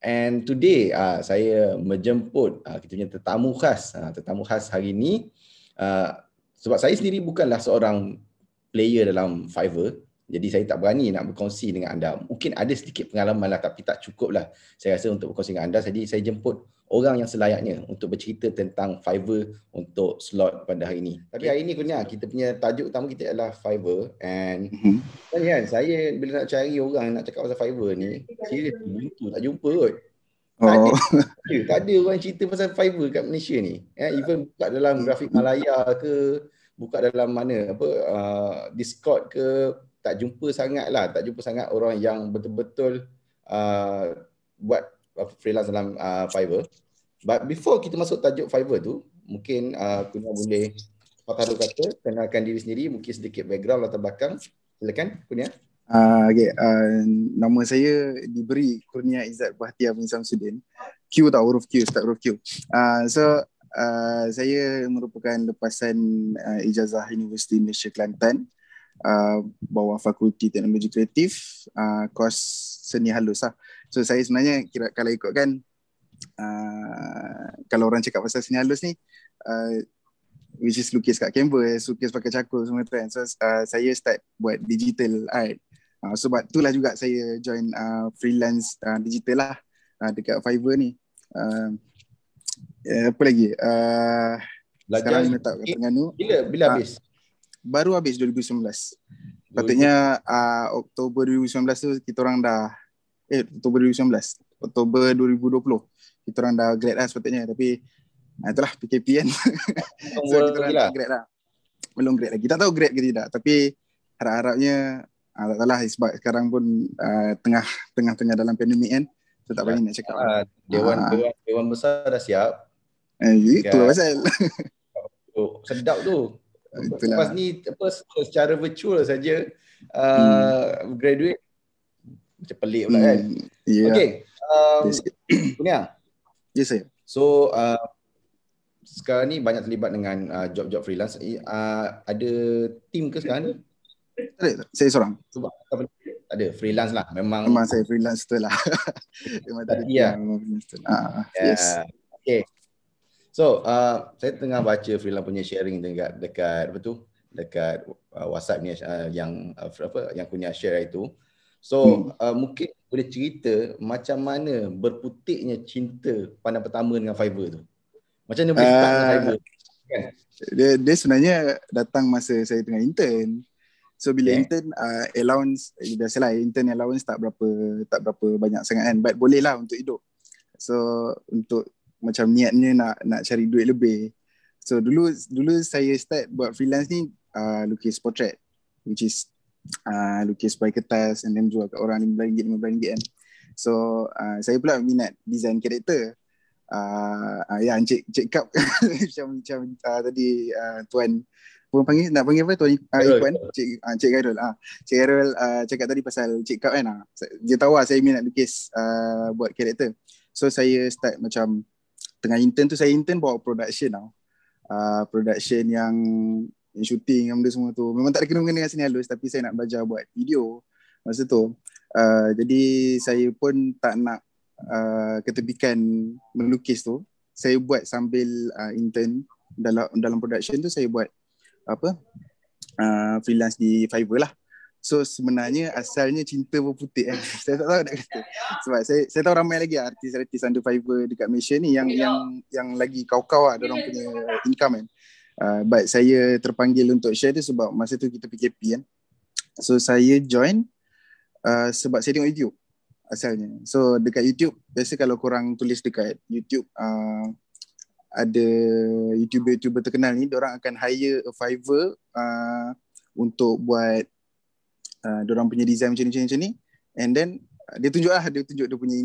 And today saya menjemput kita punya tetamu khas hari ini. Sebab saya sendiri bukanlah seorang player dalam Fiverr, jadi saya tak berani nak berkongsi dengan anda. Mungkin ada sedikit pengalaman lah, tapi tak cukup lah saya rasa untuk berkongsi dengan anda. Jadi saya jemput orang yang selayaknya untuk bercerita tentang Fiverr untuk slot pada hari ini. Tapi hari ini kita punya tajuk utama kita adalah Fiverr. And kan, saya bila nak cari orang nak cakap pasal Fiverr ni, serius tak jumpa kot. Tak ada orang cerita pasal Fiverr kat Malaysia ni. Even buka dalam Grafik Malaya ke, buka dalam mana Discord ke, tak jumpa sangat orang yang betul-betul buat freelance dalam Fiverr. But before kita masuk tajuk Fiverr tu, mungkin Kurnia boleh patah dua kata, kenalkan diri sendiri, mungkin sedikit background latar belakang. Silakan Kurnia. Nama saya diberi Kurnia Izzat Bahtiar bin Samsudin. Q tau, huruf Q, start huruf Q. Saya merupakan lepasan ijazah Universiti Malaysia Kelantan, bawah Fakulti Teknologi Kreatif, kos seni halus lah. So saya sebenarnya kalau ikutkan, kalau orang cakap pasal seni halus ni, which is lukis kat canvas, lukis pakai cakul semua tu kan. So saya start buat digital art. Sebab itulah juga saya join freelance digital lah dekat Fiverr ni. Apa lagi? Sekarang letak kat Terengganu. Bila habis? Baru habis 2019. Patutnya Oktober 2019 tu kita orang dah Oktober 2019. Oktober 2020 kita orang dah grad lah sepatutnya, tapi itulah PKP kan. So kita orang tak grad lah. Belum grad lagi. Tak tahu grad ke tidak, tapi harap-harapnya tak tahu lah, sebab sekarang pun tengah-tengah dalam pandemik kan. So tak banyak nak cakap lah. Dewan besar dah siap. Itulah pasal. Sedap tu. Itulah. Lepas ni secara virtual saja graduate. Macam pelik pula kan. Okay. Kurnia. Yes, saya. So sekarang ni banyak terlibat dengan job-job freelance. Ada team ke sekarang ni? Tak, saya seorang. Ada freelance lah. Memang saya freelance tu lah. Memang tak ada team. Yes. Okay. So saya tengah baca freelance punya sharing dekat apa tu? Dekat WhatsApp ni yang punya share itu. So mungkin boleh cerita macam mana berputiknya cinta pandang pertama dengan Fiverr tu. Macam mana boleh start dengan Fiverr? Kan? Dia sebenarnya datang masa saya tengah intern. So bila intern allowance, biasalah intern allowance tak berapa banyak sangat kan, but boleh lah untuk hidup. So untuk macam niatnya nak cari duit lebih. So dulu saya start buat freelance ni lukis portrait, which is lukis pakai kertas and then jual kat orang RM5, RM15 kan. So saya pula minat design karakter. Encik Kap macam tadi tuan nak panggil apa, tuan Ikhwan, Cik Khairul. Cik Khairul cakap tadi pasal Cik Kap kan. Dia tahu saya minat lukis buat karakter. So saya start macam tengah intern tu, saya intern bawa production tau. Production yang shooting yang benda semua tu. Memang tak ada kena-mengena dengan seni halus, tapi saya nak belajar buat video masa tu. Jadi saya pun tak nak ketepikan melukis tu. Saya buat sambil intern dalam production tu. Saya buat freelance di Fiverr lah. So sebenarnya asalnya cinta berputik kan. Saya tak tahu nak kata. Sebab saya tahu ramai lagi artis-artis under Fiverr dekat Malaysia ni yang lagi kau-kau lah diorang punya income kan. But saya terpanggil untuk share tu sebab masa tu kita PKP kan. So saya join sebab saya tengok YouTube asalnya. So dekat YouTube, biasa kalau korang tulis dekat YouTube, ada YouTuber terkenal ni, diorang akan hire a Fiverr untuk buat diorang punya design macam ni, and then dia tunjuk dia punya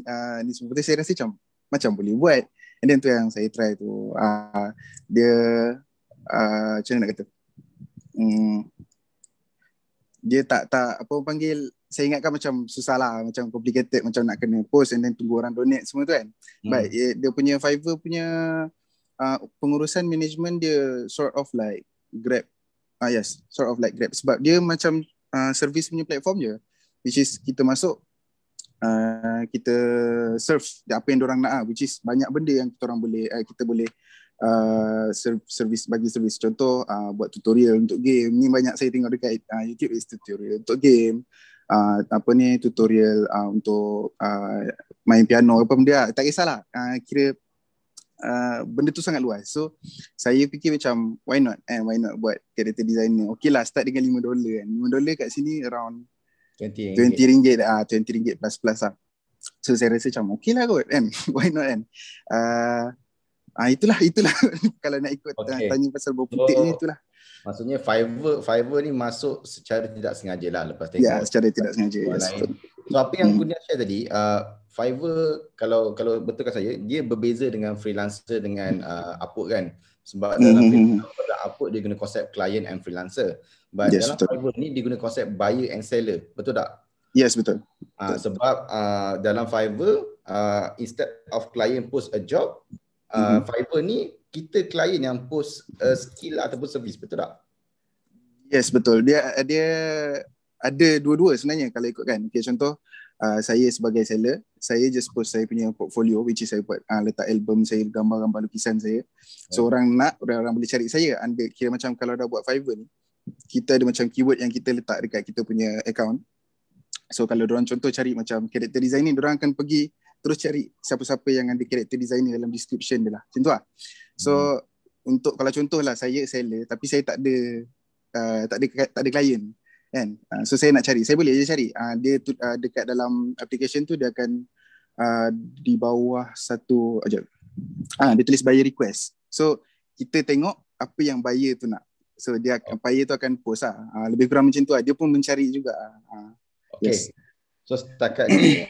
ni semua. Betul, saya rasa macam boleh buat, and then tu yang saya try tu. Dia macam mana nak kata, dia tak apa panggil, saya ingatkan macam susah lah, macam complicated, macam nak kena post and then tunggu orang donate semua tu kan. But dia punya Fiverr punya pengurusan management dia sort of like Grab. Sort of like Grab, sebab dia macam service punya platform je, which is kita masuk, kita serve apa yang diorang nak, which is banyak benda yang kita orang boleh kita boleh bagi servis. Contoh buat tutorial untuk game ni, banyak saya tengok dekat YouTube is tutorial untuk game, tutorial untuk main piano apa benda, tak kisahlah, kira benda tu sangat luas. So saya fikir macam why not buat character designer. Okay lah, start dengan $5 kan. $5 kat sini around RM20, RM20 plus lah. So saya rasa macam okay lah kot kan. Why not kan. Itulah kalau nak ikut tanya pasal bawah putih ni, itulah. Maksudnya Fiverr ni masuk secara tidak sengaja lah lepas tengok. Ya, secara tidak sengaja. Yes, so apa yang Kurnia share tadi, Fiverr kalau betulkan saya, dia berbeza dengan freelancer dengan Upwork kan. Sebab dalam Upwork dia guna konsep client and freelancer. But dalam Fiverr ni dia guna konsep buyer and seller. Betul tak? Yes, betul. Sebab dalam Fiverr instead of client post a job, Fiverr ni kita klien yang post skill ataupun servis, betul tak? Yes, betul. Dia ada dua-dua sebenarnya kalau ikutkan. Okay, contoh saya sebagai seller, saya just post saya punya portfolio, which is saya buat letak album saya, gambar-gambar lukisan saya. So orang boleh cari saya. Kira macam kalau dah buat Fiverr ni, kita ada macam keyword yang kita letak dekat kita punya account. So kalau diorang contoh cari macam character designer, diorang akan pergi terus cari siapa-siapa yang ada character designer dalam description dia lah. Macam tu lah. So untuk kalau contoh lah saya seller tapi saya tak ada klien kan. So saya nak cari, saya boleh je cari. Dia dekat dalam application tu dia akan di bawah satu dia tulis buyer request. So kita tengok apa yang buyer tu nak. So buyer tu akan post lah. Lebih kurang macam tu lah. Dia pun mencari juga. Okay. Yes. So setakat ni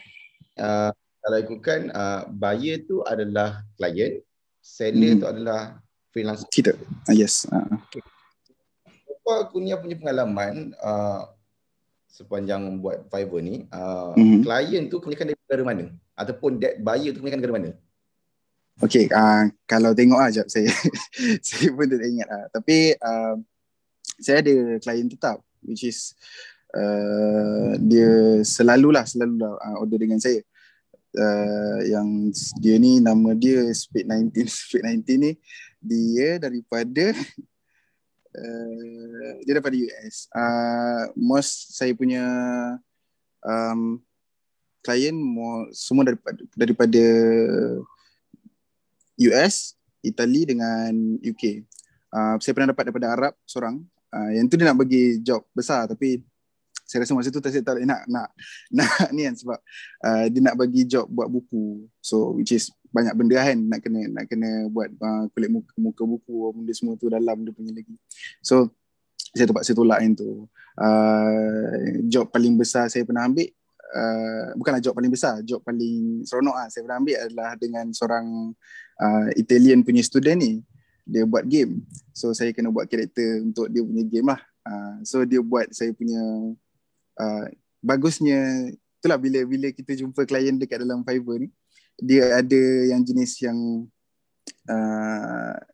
kalau ikutkan buyer tu adalah klien, seller tu adalah freelancer. Kita. Yes. Okay. Apa Kurnia punya pengalaman sepanjang buat Fiverr ni, klien tu kebanyakan dari negara mana? Ataupun buyer tu kebanyakan negara mana? Okay, kalau tengok sekejap saya saya pun tak ingat tapi saya ada klien tetap, which is dia selalulah order dengan saya. Yang dia ni nama dia Speed 19 ni, dia daripada US. Most saya punya klien semua daripada US, Itali dengan UK. Saya pernah dapat daripada Arab seorang. Yang tu dia nak bagi job besar, tapi saya rasa masa tu saya tak nak ni kan, sebab dia nak bagi job buat buku. So which is banyak benda kan, nak kena buat kulit muka buku, benda semua tu dalam dia punya lagi. So saya terpaksa tolak yang tu. Job paling besar saya pernah ambil, bukanlah job paling besar, job paling seronok saya pernah ambil adalah dengan seorang Italian punya student ni. Dia buat game. So saya kena buat karakter untuk dia punya game lah. So dia buat saya punya bagusnya itulah bila kita jumpa klien dekat dalam Fiverr ni, dia ada yang jenis yang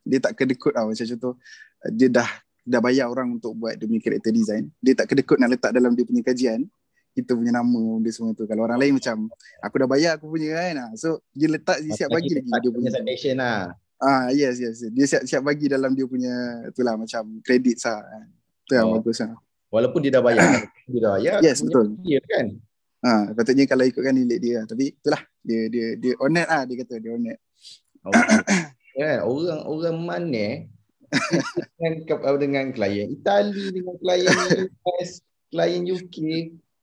dia tak kedekut macam contoh dia dah bayar orang untuk buat dia punya character design, dia tak kedekut nak letak dalam dia punya kajian kita punya nama dia semua tu. Kalau orang lain macam aku dah bayar aku punya kan, so dia letak, dia siap bagi lagi dia punya citation lah. Yes, dia siap bagi dalam dia punya itulah macam credits lah. Tu yang bagus lah. Walaupun dia dah bayar. Yes, betul. Dia kan. Patutnya kalau ikutkan nilai dia. Tapi itulah dia honest dia kata dia honest. Orang mana dengan klien Itali, dengan klien US, klien UK.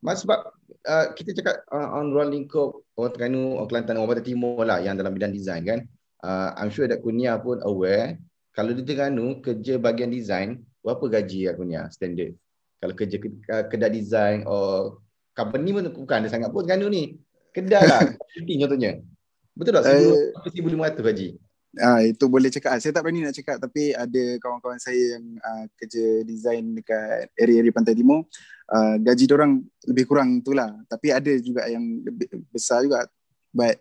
Sebab kita cakap on ruang lingkup orang Terengganu, orang Kelantan, orang Pantai Timur lah yang dalam bidang design kan. I'm sure that Kurnia pun aware kalau di Terengganu kerja bahagian design, berapa gaji Kurnia standard? Kalau kerja kedai design company pun bukan ada sangat pun Terengganu ni. Kedai lah, contohnya. Betul tak? 1,500 gaji. Itu boleh cakap. Saya tak berani nak cakap, tapi ada kawan-kawan saya yang kerja design dekat area-area Pantai Timur. Gaji diorang lebih kurang itulah. Tapi ada juga yang lebih besar juga. But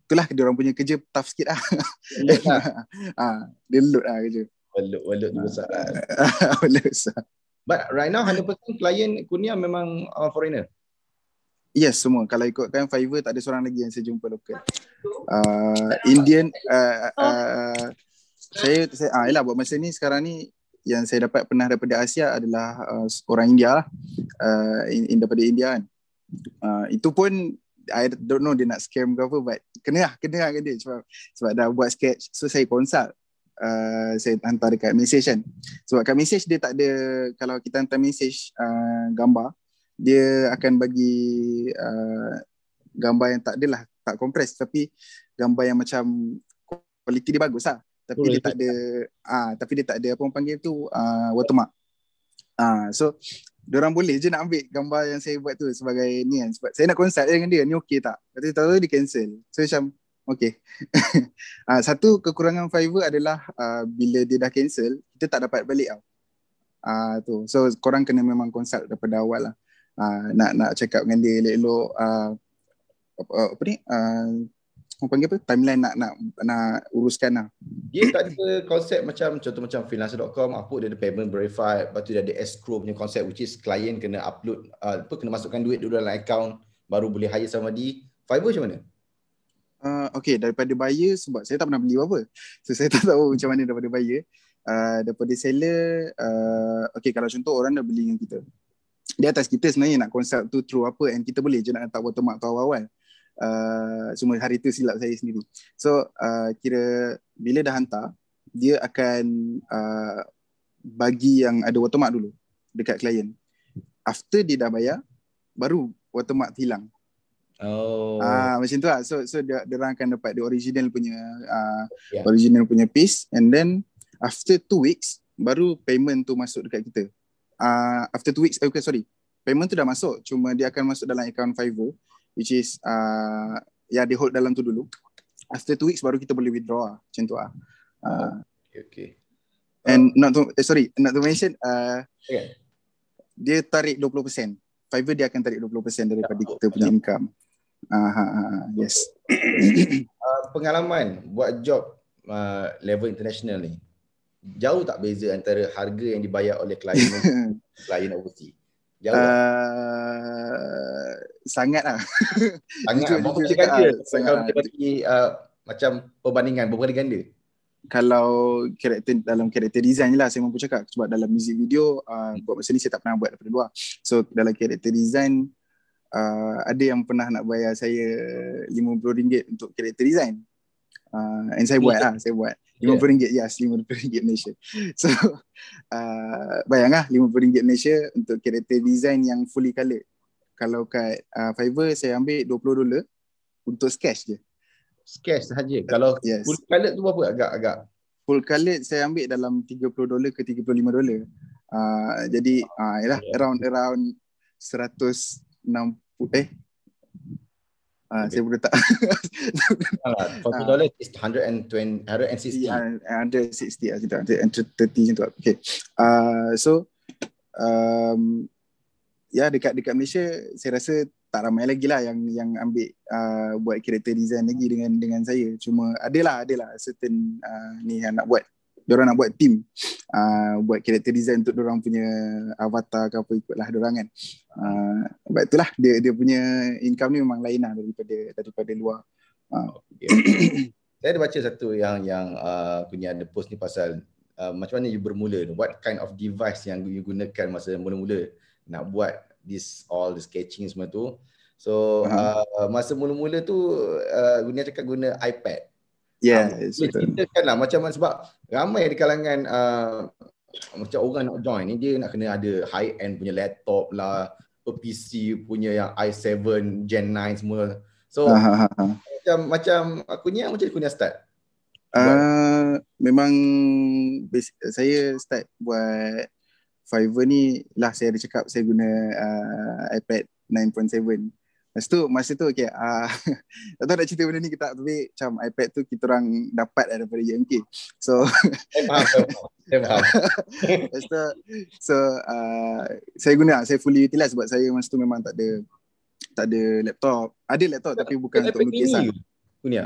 itulah diorang punya kerja tough sikit lah. Dia load lah kerja. Walut besar. Walut besar. But right now 100% klien Kurnia memang foreigner. Yes, semua. Kalau ikutkan Fiverr, tak ada seorang lagi yang saya jumpa lokal. Indian, saya yelah, buat masa ni sekarang ni yang saya dapat pernah daripada Asia adalah orang India lah. Daripada India kan. Itu pun I don't know dia nak scam ke apa, but kena lah dia sebab dah buat sketch. So saya consult, saya hantar dekat message kan. Sebab kat message dia tak ada, kalau kita hantar message gambar, dia akan bagi gambar yang tak adalah, tak compress, tapi gambar yang macam kualiti dia bagus lah. Tapi dia tak ada apa orang panggil tu, watermark. So diorang boleh je nak ambil gambar yang saya buat tu sebagai ni kan. Sebab saya nak consult dengan dia, ni okey tak? Lepas tu tahu dia cancel. So macam okey. Satu kekurangan Fiverr adalah bila dia dah cancel, kita tak dapat balik tau. Tu. So korang kena memang consult daripada awal lah. Nak check up dengan dia elok-elok, apa ni? Orang panggil apa? Timeline nak uruskan lah. Dia tak ada konsep macam, contoh macam freelancer.com, apa dia ada payment verified, lepas tu dia ada escrow punya konsep, which is client kena upload, kena masukkan duit dulu dalam account, baru boleh hire somebody. Fiverr macam mana? Okay, daripada buyer, sebab saya tak pernah beli apa-apa. So saya tak tahu macam mana daripada buyer. Daripada seller, okay, kalau contoh orang dah beli dengan kita, di atas kita sebenarnya nak consult tu through apa, and kita boleh je nak letak watermark tu awal-awal. Semua hari tu silap saya sendiri. So kira bila dah hantar, dia akan bagi yang ada watermark dulu dekat klien. After dia dah bayar, baru watermark hilang. Macam tu lah. So dia orang akan dapat the original punya original punya piece, and then after 2 weeks baru payment tu masuk dekat kita. After 2 weeks, payment tu dah masuk, cuma dia akan masuk dalam account Fiverr, which is dia hold dalam tu dulu. After 2 weeks baru kita boleh withdraw lah. Macam tu lah. Okay. And not to mention, dia tarik 20%. Fiverr dia akan tarik 20% daripada kita punya income. Yes. Pengalaman buat job level international ni, jauh tak beza antara harga yang dibayar oleh klien overseas? Jauh sangat lah. Sangat. Sangat bagi macam perbandingan berapa ganda? Kalau dalam karakter design je lah saya mampu cakap, sebab dalam music video buat masa ni saya tak pernah buat daripada luar. So dalam karakter design ada yang pernah nak bayar saya RM50 untuk karakter design, and saya buat RM50, yes, RM50 Malaysia. So bayang lah RM50 Malaysia untuk karakter design yang fully coloured. Kalau kat Fiverr saya ambil $20 untuk sketch je. Sketch sahaja. Kalau full coloured tu berapa agak? Full coloured saya ambil dalam $30 ke $35. Jadi yalah, around 160 saya boleh tak $40 is 160 gitu, 130 macam tu. Okay. So dekat Malaysia saya rasa tak ramai lagi lah yang ambil buat karakter design lagi dengan saya. Cuma adalah certain ni yang nak buat, diorang nak buat team buat karakter design untuk diorang punya avatar ke apa, ikutlah diorang kan. Sebab itulah dia punya income ni memang lain lah daripada luar. Saya ada baca satu yang punya ada post ni pasal macam mana you bermula, what kind of device yang you gunakan masa mula-mula nak buat all the sketching semua tu. So masa mula-mula tu Gunia cakap guna iPad. Ceritakan lah macam mana, sebab ramai di kalangan macam orang nak join ni, dia nak kena ada high end punya laptop lah, PC punya yang i7 Gen 9 semua. So macam aku ni, macam aku ni start. Memang saya start buat Fiverr ni lah, saya ada cakap saya guna iPad 9.7. Masa tu okay, tak tahu nak cerita benda ni kita, tapi macam iPad tu kita orang dapat daripada JMK. So saya faham. Saya guna, saya fully utilize sebab saya masa tu memang tak ada laptop. Ada laptop tapi bukan untuk melukis lah.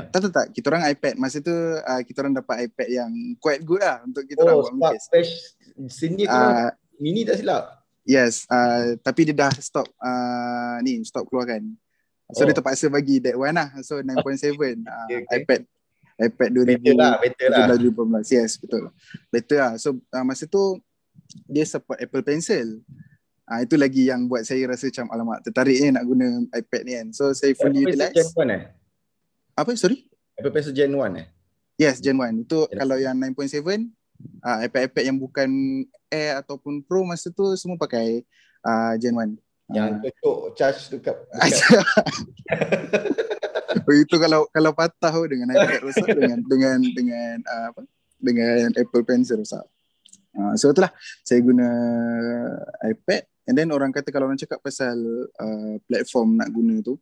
Tak. Kita orang iPad masa tu, kita orang dapat iPad yang quite good lah untuk kita orang buat melukis. Sini tu mini tak silap. Yes, tapi dia dah stop keluarkan. So dia terpaksa bagi that one lah. So 9.7 iPad Better lah. 2017-2018. Yes, betul. Better lah. So masa tu dia support Apple Pencil. Itu lagi yang buat saya rasa macam alamak tertariknya nak guna iPad ni kan. So saya fully utilize. Gen 1 Apa? Sorry? Apple Pencil Gen 1 Yes, Gen 1. Itu kalau yang 9.7 iPad yang bukan Air ataupun Pro masa tu semua pakai Gen 1. Yang cocok charge dekat. Itu kalau patah dengan iPad rosak dengan Apple Pencil rosak. So itulah saya guna iPad. And then orang kata kalau orang cakap pasal platform nak guna tu,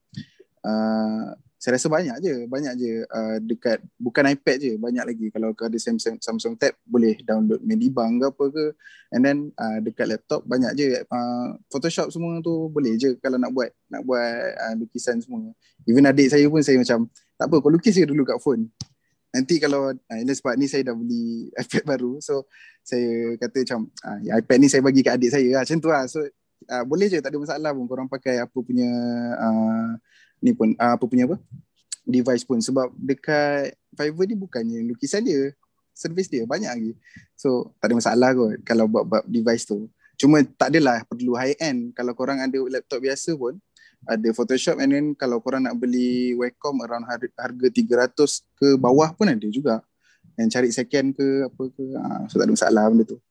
saya rasa banyak je dekat bukan iPad je, banyak lagi. Kalau ada Samsung Tab boleh download Medibank ke apa ke. And then dekat laptop banyak je Photoshop semua tu boleh je kalau nak buat lukisan semua. Even adik saya pun saya macam tak apa, kau lukis je dulu kat phone. Nanti kalau ini sebab ni saya dah beli iPad baru, so saya kata macam iPad ni saya bagi kat adik saya macam tu lah. So boleh je, tak ada masalah pun korang pakai apa punya ni pun apa punya device pun, sebab dekat Fiverr ni bukannya lukisan dia, servis dia banyak lagi. So tak ada masalah kot kalau buat device tu. Cuma tak adalah perlu high end. Kalau korang ada laptop biasa pun ada Photoshop, and then kalau korang nak beli Wacom around harga 300 ke bawah pun ada juga. And cari second ke apa ke, so tak ada masalah benda tu.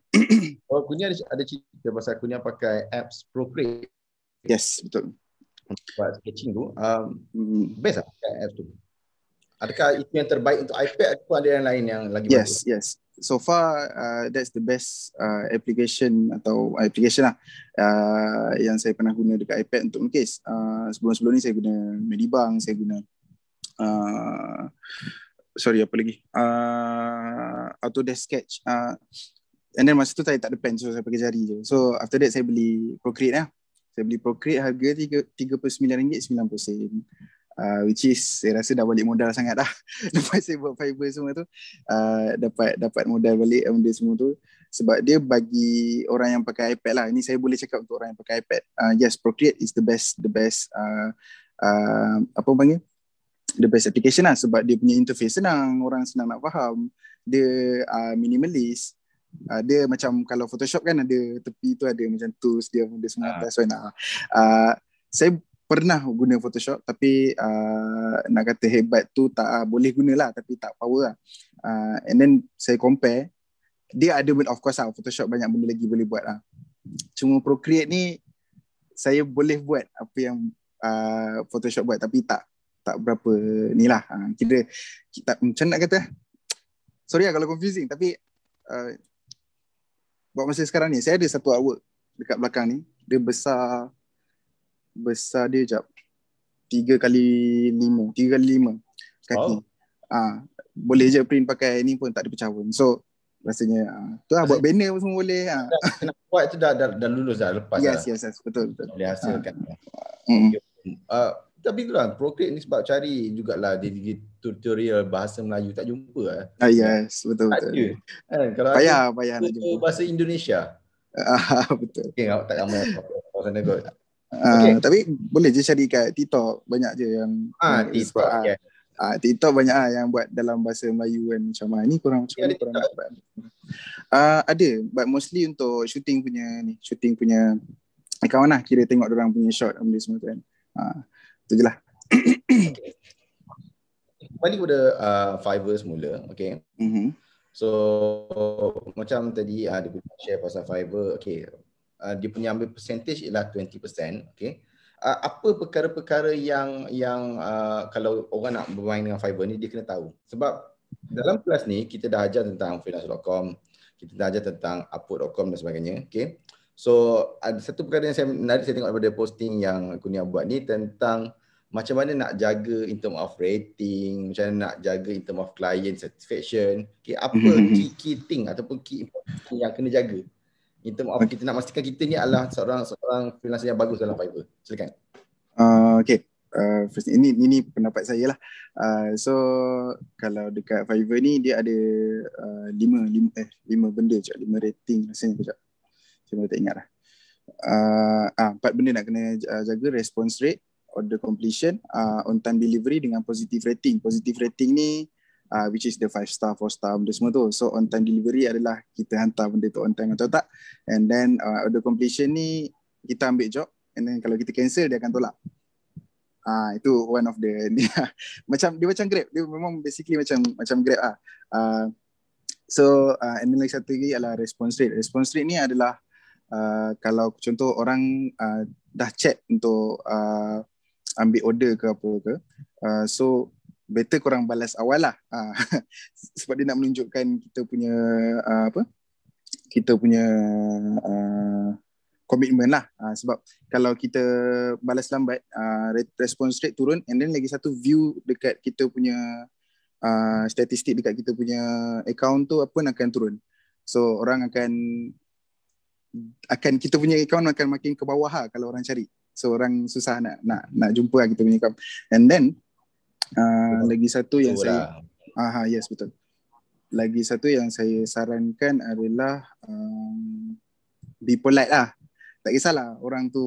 Oh, Kurnia ada cerita pasal Kurnia pakai apps Procreate. Yes, betul. Buat sketching tu, best lah pakai apps tu. Adakah itu yang terbaik untuk iPad ataupun ada yang lain yang lagi bagus? Yes. So far that's the best application lah yang saya pernah guna dekat iPad untuk melukis. Sebelum-sebelum ni saya guna Medibank, saya guna apa lagi? Autodesk Sketch. And then masa tu saya tak ada pen, so saya pakai jari je. So after that saya beli Procreate lah. Saya beli Procreate harga RM39.90. Which is saya rasa dah balik modal sangat dah. Lepas saya buat Fiverr semua tu, dapat modal balik benda semua tu, sebab dia bagi orang yang pakai iPad lah. Ini saya boleh cakap untuk orang yang pakai iPad. Yes, Procreate is the best apa panggil, the best application lah, sebab dia punya interface senang, orang senang nak faham. Dia minimalist. Dia macam kalau Photoshop kan ada tepi tu ada macam tools dia semua atas. So saya pernah guna Photoshop, tapi nak kata hebat tu tak boleh guna lah, tapi tak power lah. And then saya compare, dia ada, of course lah, Photoshop banyak benda lagi boleh buat lah. Cuma Procreate ni saya boleh buat apa yang Photoshop buat, tapi tak berapa ni lah. Kira macam nak kata, sorry lah kalau confusing, tapi buat masa sekarang ni saya ada satu artwork dekat belakang ni, dia besar dia jap 3x5 kaki. Boleh je print pakai ni pun tak ada pecah pun. So rasanya tu lah, buat banner pun semua boleh. Nak buat tu dah lulus dah, lepas yes, betul. Boleh hasilkan. Tapi tu lah, Procreate ni sebab cari jugalah di tutorial bahasa Melayu tak jumpa lah. Yes, betul. Kalau payah nak jumpa bahasa Indonesia. Betul. Okay, tak ramai sana kot. Tapi boleh je cari kat TikTok, banyak je yang TikTok. TikTok banyak yang buat dalam bahasa Melayu kan, macam ni korang nak buat. Ada, but mostly untuk shooting punya kawan lah, kira tengok orang punya shot benda semua tu kan. Itu je lah. Okay. Kembali kepada Fiverr semula, okay. So macam tadi dia share pasal Fiverr, okay. Dia punya ambil percentage ialah 20%, okay. Apa perkara-perkara yang kalau orang nak bermain dengan Fiverr ni dia kena tahu. Sebab dalam kelas ni kita dah ajar tentang freelance.com, kita dah ajar tentang upwork.com dan sebagainya, okay. So ada satu perkara yang saya tengok daripada posting yang Kurnia buat ni tentang macam mana nak jaga in term of rating, macam mana nak jaga in term of client satisfaction, okay. Apa key thing ataupun key information yang kena jaga in term of kita nak pastikan kita ni adalah seorang freelancer yang bagus dalam Fiverr. Silakan. Okay. First, ini pendapat saya lah. So kalau dekat Fiverr ni dia ada 5 benda je, 5 rating rasanya kejap. Saya tak ingat lah. 4 benda nak kena jaga: response rate, order completion, on time delivery dengan positive rating. Positive rating ni which is the 5 star, 4 star, benda semua tu. So on time delivery adalah kita hantar benda tu on time atau tak. And then order completion ni kita ambil job, and then kalau kita cancel dia akan tolak. Itu one of the dia macam Grab. Dia memang basically macam Grab lah. So and then lagi satu lagi adalah response rate. Response rate ni adalah kalau contoh orang dah chat untuk ambil order ke apa ke, so better korang balas awal lah. Sebab dia nak menunjukkan kita punya komitmen lah. Sebab kalau kita balas lambat, response rate turun, and then lagi satu view dekat kita punya statistik dekat kita punya account tu pun akan turun. So orang akan kita punya account akan makin ke bawah lah kalau orang cari. So orang susah nak jumpa lah kita punya account. And then lagi satu yang yes betul. Lagi satu yang saya sarankan adalah be polite lah. Tak kisahlah orang tu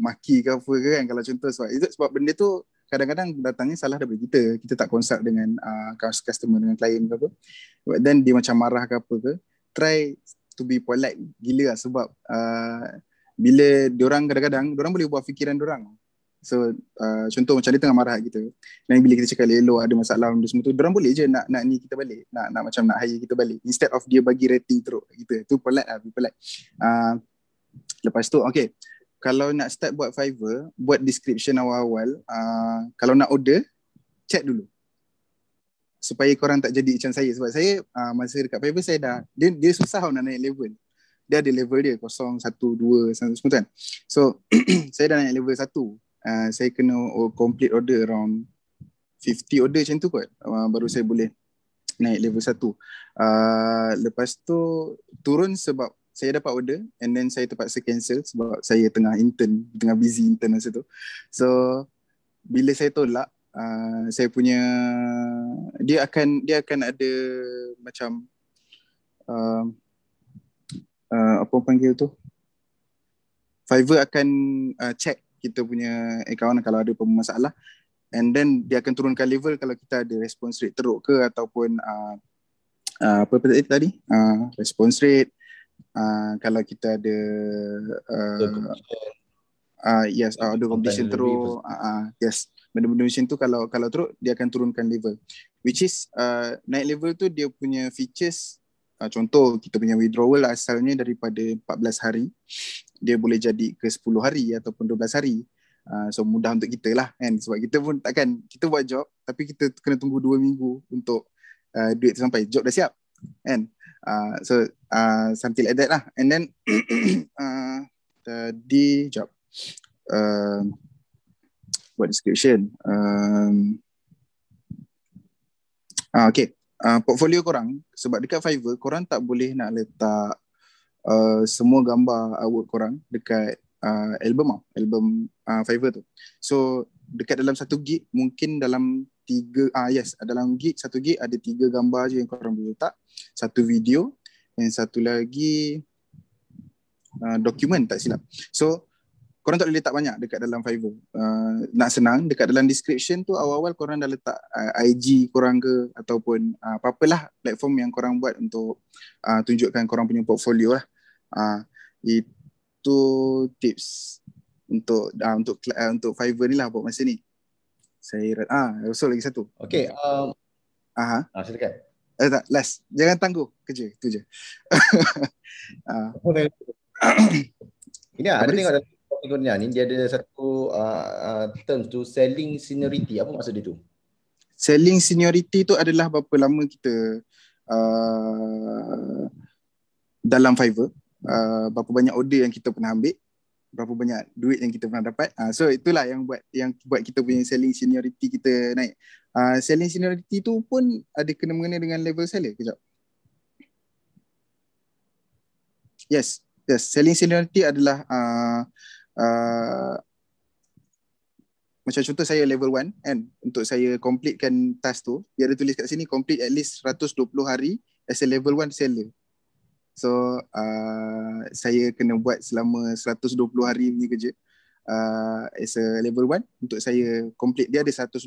maki ke apa ke kan, kalau contoh sebab benda tu kadang-kadang datangnya salah daripada kita tak consult dengan customer, dengan klien ke apa, but then dia macam marah ke apa ke, try to be polite gila lah. Sebab bila diorang kadang-kadang diorang boleh buat fikiran diorang. So contoh macam dia tengah marah kita, dan bila kita cakap elok ada masalah benda semua tu, diorang boleh je nak ni kita balik, nak macam nak hire kita balik, instead of dia bagi rating teruk kita. Tu polite lah, be polite. Lepas tu okay, kalau nak start buat Fiverr, buat description awal-awal. Kalau nak order, check dulu supaya korang tak jadi macam saya. Sebab saya masa dekat Fiverr saya dah dia susah nak naik level. Dia ada level dia 0, 1, 2 semua kan. So saya dah naik level 1. Saya kena complete order around 50 order macam tu kot, baru saya boleh naik level 1. Lepas tu turun sebab saya dapat order, and then saya terpaksa cancel sebab saya tengah busy intern masa tu. So bila saya tolak, saya punya dia akan ada macam apa panggil tu, Fiverr akan check kita punya account kalau ada masalah, and then dia akan turunkan level kalau kita ada response rate teruk ke, ataupun apa tadi response rate, kalau kita ada order completion teruk, yes, benda-benda macam tu kalau teruk dia akan turunkan level, which is naik level tu dia punya features. Contoh kita punya withdrawal asalnya daripada 14 hari, dia boleh jadi ke 10 hari ataupun 12 hari. So mudah untuk kita lah kan, sebab kita pun takkan kita buat job tapi kita kena tunggu 2 minggu untuk duit tu sampai, job dah siap kan. So something like that lah. And then tadi job buat description. Okay, portfolio korang, sebab dekat Fiverr korang tak boleh nak letak semua gambar artwork korang dekat album Fiverr tu. So dekat dalam 1 gig mungkin dalam 3 dalam gig 1 gig ada 3 gambar je yang korang boleh letak, 1 video, dan 1 lagi dokumen tak silap. So korang tak boleh letak banyak dekat dalam Fiverr. Nak senang, dekat dalam description tu awal-awal korang dah letak IG korang ke, ataupun apa-apalah platform yang korang buat untuk tunjukkan korang punya portfolio lah. Itu tips untuk Fiverr ni lah buat masa ni. Saya so lagi satu. Okay. Silakan. Tak, last. Jangan tangguh kerja, tu je. Ini ada tengok dalam portfolio ni, dia ada satu term tu, selling seniority. Apa maksud dia tu? Selling seniority tu adalah berapa lama kita dalam Fiverr, berapa banyak order yang kita pernah ambil, berapa banyak duit yang kita pernah dapat. So itulah yang buat kita punya selling seniority kita naik. Selling seniority tu pun ada kena-mengena dengan level seller. Kejap. Yes, selling seniority adalah macam contoh saya level 1 kan, untuk saya completekan task tu, dia ada tulis kat sini complete at least 120 hari as a level 1 seller. So saya kena buat selama 120 hari punya kerja. as a level 1 untuk saya complete. Dia ada 120,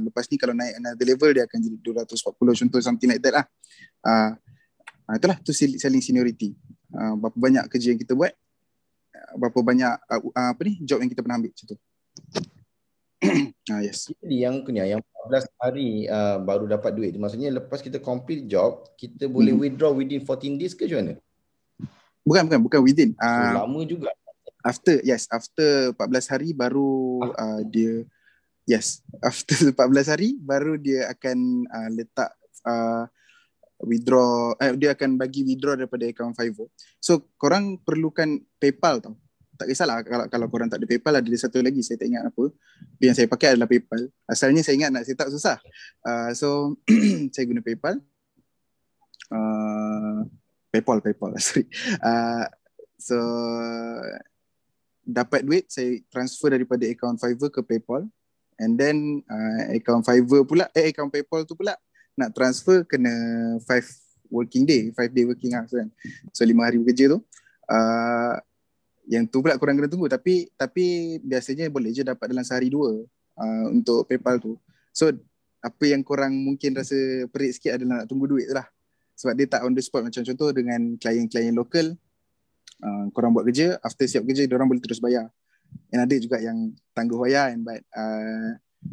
lepas ni kalau naik another level dia akan jadi 240 contoh, something like that lah. Itulah tu selling seniority. Berapa banyak kerja yang kita buat, berapa banyak job yang kita pernah ambil macam tu. Yes. Jadi yang 14 hari baru dapat duit tu, maksudnya lepas kita complete job kita boleh withdraw within 14 days ke macam mana? Bukan within. So, lama juga. After 14 hari baru after 14 hari baru dia akan letak withdraw, dia akan bagi withdraw daripada account Fiverr. So korang perlukan PayPal tau. Tak kisahlah kalau korang tak ada PayPal, ada satu lagi saya tak ingat apa. Yang saya pakai adalah PayPal. Asalnya saya ingat nak set up susah. So saya guna PayPal. PayPal sorry. So dapat duit, saya transfer daripada account Fiverr ke PayPal, and then account PayPal tu pula nak transfer kena 5 day working hours kan. So 5 hari bekerja tu. Yang tu pula korang kena tunggu, tapi biasanya boleh je dapat dalam sehari 2 untuk PayPal tu. So apa yang korang mungkin rasa perit sikit adalah nak tunggu duit tu lah. Sebab dia tak on the spot, macam contoh dengan klien-klien lokal. Korang buat kerja, after siap kerja diorang boleh terus bayar. And ada juga yang tangguh bayar kan, but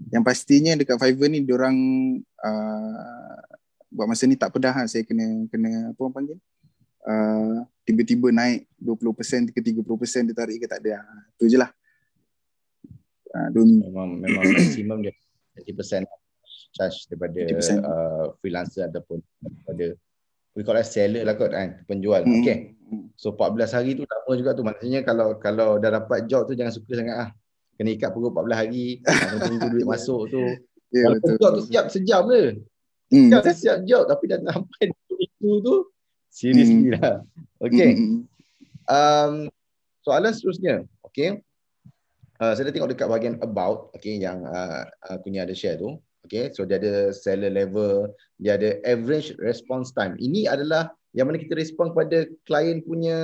yang pastinya dekat Fiverr ni diorang buat masa ni tak pedah lah. Saya kena apa orang panggil, tiba-tiba naik 20% ke 30% dia tarik ke tak ada. Tu je lah. Memang maksimum dia 30% charge daripada freelancer ataupun daripada we call it seller lah kot kan, penjual. Okay. So 14 hari tu lama juga tu. Maksudnya kalau dah dapat job tu jangan suka sangat lah. Kena ikat perut 14 hari, tunggu duit masuk tu. Walaupun job tu siap sejam je. Siap job tapi dah sampai itu tu seriously lah. Okay. Soalan seterusnya. Okay. Saya dah tengok dekat bahagian about, okay, yang aku ni ada share tu. Okay, so dia ada seller level, dia ada average response time. Ini adalah yang mana kita respon kepada klien punya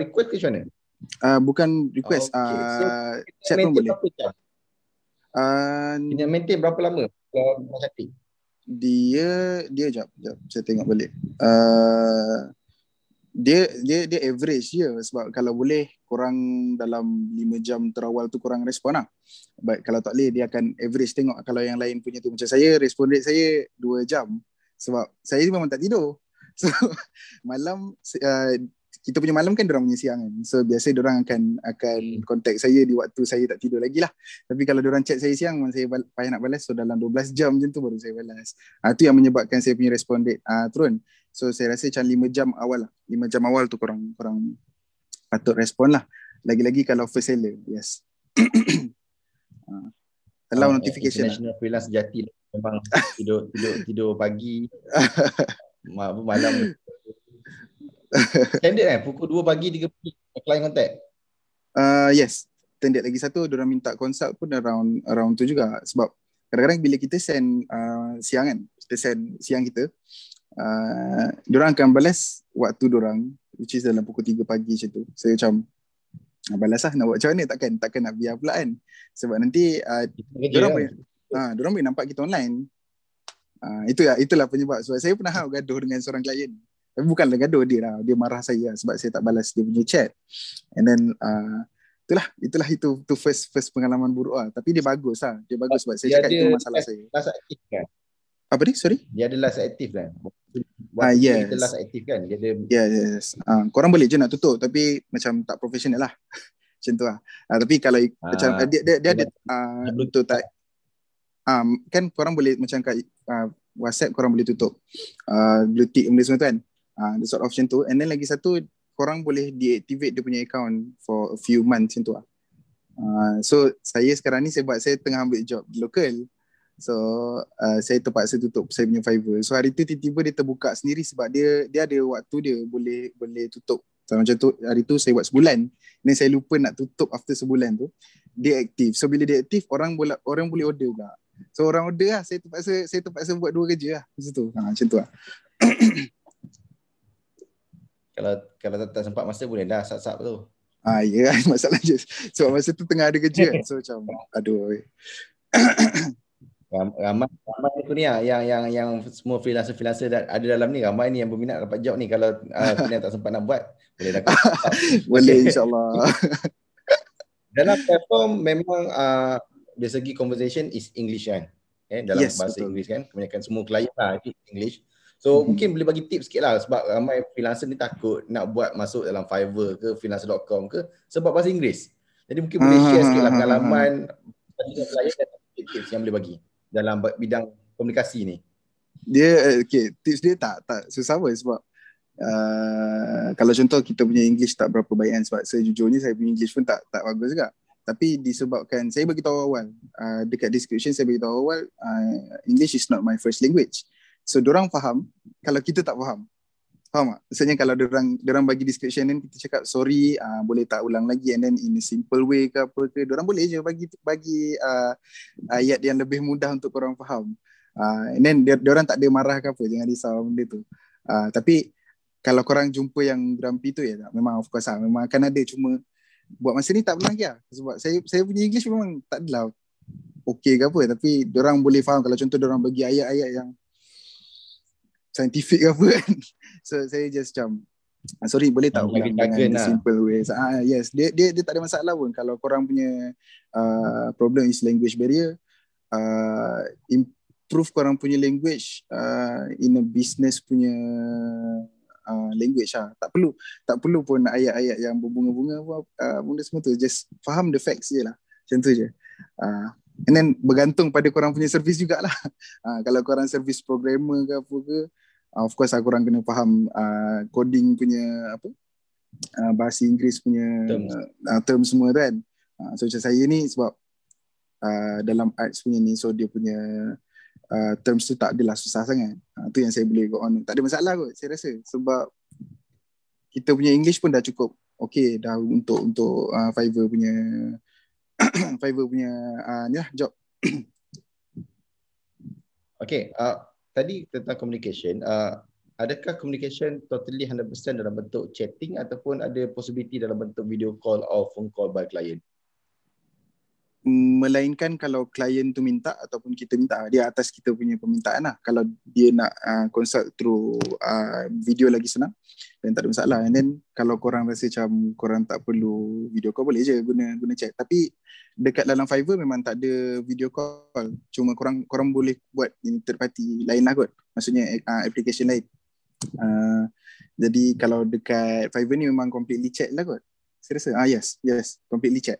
request ke macam mana? Bukan request, so, chat pun boleh. Kena maintain berapa lama? Cantik. Dia jap saya tengok balik. Dia average je, sebab kalau boleh korang dalam 5 jam terawal tu korang respon lah. But kalau tak boleh dia akan average, tengok kalau yang lain punya tu. Macam saya, respon rate saya 2 jam sebab saya memang tak tidur. So malam kita punya malam kan dorang punya siang kan. So biasa dorang akan contact saya di waktu saya tak tidur lagi lah. Tapi kalau dorang chat saya siang, saya payah nak balas, so dalam 12 jam macam tu baru saya balas. Tu yang menyebabkan saya punya respon rate turun. So saya rasa macam 5 jam awal lah. 5 jam awal tu korang patut respon lah. Lagi-lagi kalau first seller. Yes. Allow notification international lah. Freelance sejati lah. Memang tidur pagi. Malam. Standard kan? Pukul 2 pagi 3 pagi client contact? Yes. Standard. Lagi satu, diorang minta consult pun around tu juga. Sebab kadang-kadang bila kita send siang kan, kita send siang kita, diorang akan balas waktu diorang, which is dalam pukul 3 pagi macam tu. Saya macam balas lah, nak buat macam mana, takkan nak biar pula kan. Sebab nanti diorang boleh nampak kita online. Itulah penyebab. Sebab saya pernah gaduh dengan seorang klien. Tapi bukanlah gaduh dia marah saya sebab saya tak balas dia punya chat. And then itu first pengalaman buruk lah. Tapi dia bagus lah. Dia bagus sebab saya cakap itu masalah saya. Last aktif kan? Apa ni? Sorry? Dia ada last aktif kan? Yes. Kita last aktif kan? Dia ada... Yes. Korang boleh je nak tutup tapi macam tak profesional lah. Macam tu lah. Tapi kalau macam dia ada untuk tak kan korang boleh macam kat WhatsApp korang boleh tutup blue tick benda semua tu kan. The sort of macam tu. And then lagi satu, korang boleh deactivate dia punya account for a few months macam tu lah. So saya sekarang ni saya tengah ambil job local. So saya terpaksa tutup saya punya Fiverr. So hari tu tiba-tiba dia terbuka sendiri sebab dia ada waktu dia boleh tutup. So, macam tu hari tu saya buat sebulan. Dan saya lupa nak tutup after sebulan tu. Dia aktif. So bila dia aktif, orang boleh order pula. So orang order lah, saya terpaksa buat 2 kerja lah macam tu. Macam tu lah. Kalau tak sempat masa boleh dah sub tu. Ya masalah je. Sebab masa tu tengah ada kerja kan. So macam aduh. Ramai Kurnia yang semua freelancer ada dalam ni, ramai ni yang berminat dapat job ni. Kalau Kurnia tak sempat nak buat, boleh dah tahu. Boleh insyaAllah. Dalam platform memang dari segi conversation is English kan, dalam bahasa betul. Inggeris kan, kebanyakan semua klien lah English. So mungkin boleh bagi tips sikit lah, sebab ramai freelancer ni takut nak buat masuk dalam Fiverr ke freelancer.com ke sebab bahasa Inggeris. Jadi mungkin boleh share sikit lah pengalaman klien dan tips yang boleh bagi dalam bidang komunikasi ni. Dia tips dia tak susah pun, sebab kalau contoh kita punya English tak berapa baik kan, sebab sejujurnya saya punya English pun tak bagus juga. Tapi disebabkan saya bagi tahu awal, dekat description saya bagi tahu awal, English is not my first language. So dorang faham kalau kita tak faham. Faham tak? Maksudnya kalau dorang bagi description dan kita cakap sorry, boleh tak ulang lagi, and then in a simple way ke apa ke, dorang boleh je bagi ayat yang lebih mudah untuk korang faham. And then dorang tak ada marah ke apa, jangan risau benda tu. Tapi kalau korang jumpa yang grumpy tu, memang of course memang akan ada, cuma buat masa ni tak pernah lagi lah. Sebab saya punya English memang tak adalah okay ke apa, tapi dorang boleh faham kalau contoh dorang bagi ayat-ayat yang scientific ke apa kan. So saya just macam sorry, boleh tak ulang dengan simple ways. Yes, dia tak ada masalah pun. Kalau korang punya problem is language barrier, improve korang punya language in a business punya language lah. Tak perlu pun ayat-ayat yang berbunga-bunga benda semua tu. Just faham the facts je lah. Macam tu je. And then bergantung pada korang punya service jugalah. Kalau korang service programmer ke apa ke, of course korang kena faham coding punya bahasa Inggeris punya term semua tu kan. So macam saya ni sebab dalam arts punya ni, so dia punya terms tu tak adalah susah sangat. Tu yang saya boleh go on. Tak ada masalah kot saya rasa, sebab kita punya English pun dah cukup okay dah untuk Fiverr punya Fiverr punya ni lah job. Okay, tadi tentang communication, adakah communication totally 100% dalam bentuk chatting ataupun ada possibility dalam bentuk video call or phone call by client? Melainkan kalau klien tu minta ataupun kita minta, dia atas kita punya permintaan lah. Kalau dia nak consult through video lagi senang dan tak ada masalah. And then kalau korang rasa macam korang tak perlu video call, boleh je guna chat. Tapi dekat dalam Fiverr memang tak ada video call. Cuma korang boleh buat third party lain lah kot. Maksudnya application lain. Jadi kalau dekat Fiverr ni memang completely chat lah kot. Saya rasa yes completely chat.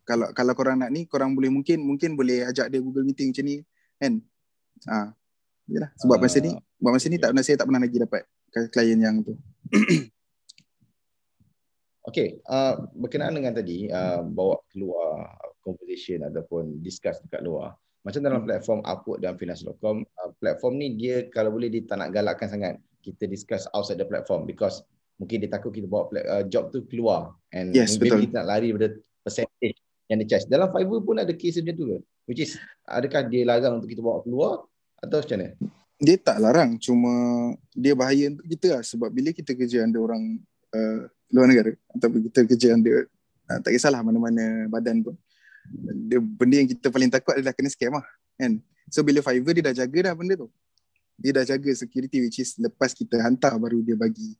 Kalau korang nak ni, korang boleh mungkin boleh ajak dia Google Meeting macam ni kan. Yalah, sebab masa ni saya tak pernah lagi dapat klien yang tu. Okay, berkenaan dengan tadi bawa keluar conversation ataupun discuss dekat luar, macam dalam platform Upwork dan Freelance.com, platform ni dia kalau boleh dia tak nak galakkan sangat kita discuss outside the platform, because mungkin dia takut kita bawa job tu keluar, and mungkin kita nak lari pada percentage yang dia charge. Dalam Fiverr pun ada case macam tu ke? Which is, adakah dia larang untuk kita bawa keluar atau macam mana? Dia tak larang, cuma dia bahaya untuk kita lah. Sebab bila kita kerja under orang luar negara ataupun kita kerja under tak kisahlah mana-mana badan pun, benda yang kita paling takut adalah kena scam lah kan. So bila Fiverr dia dah jaga dah benda tu, dia dah jaga security, which is lepas kita hantar baru dia bagi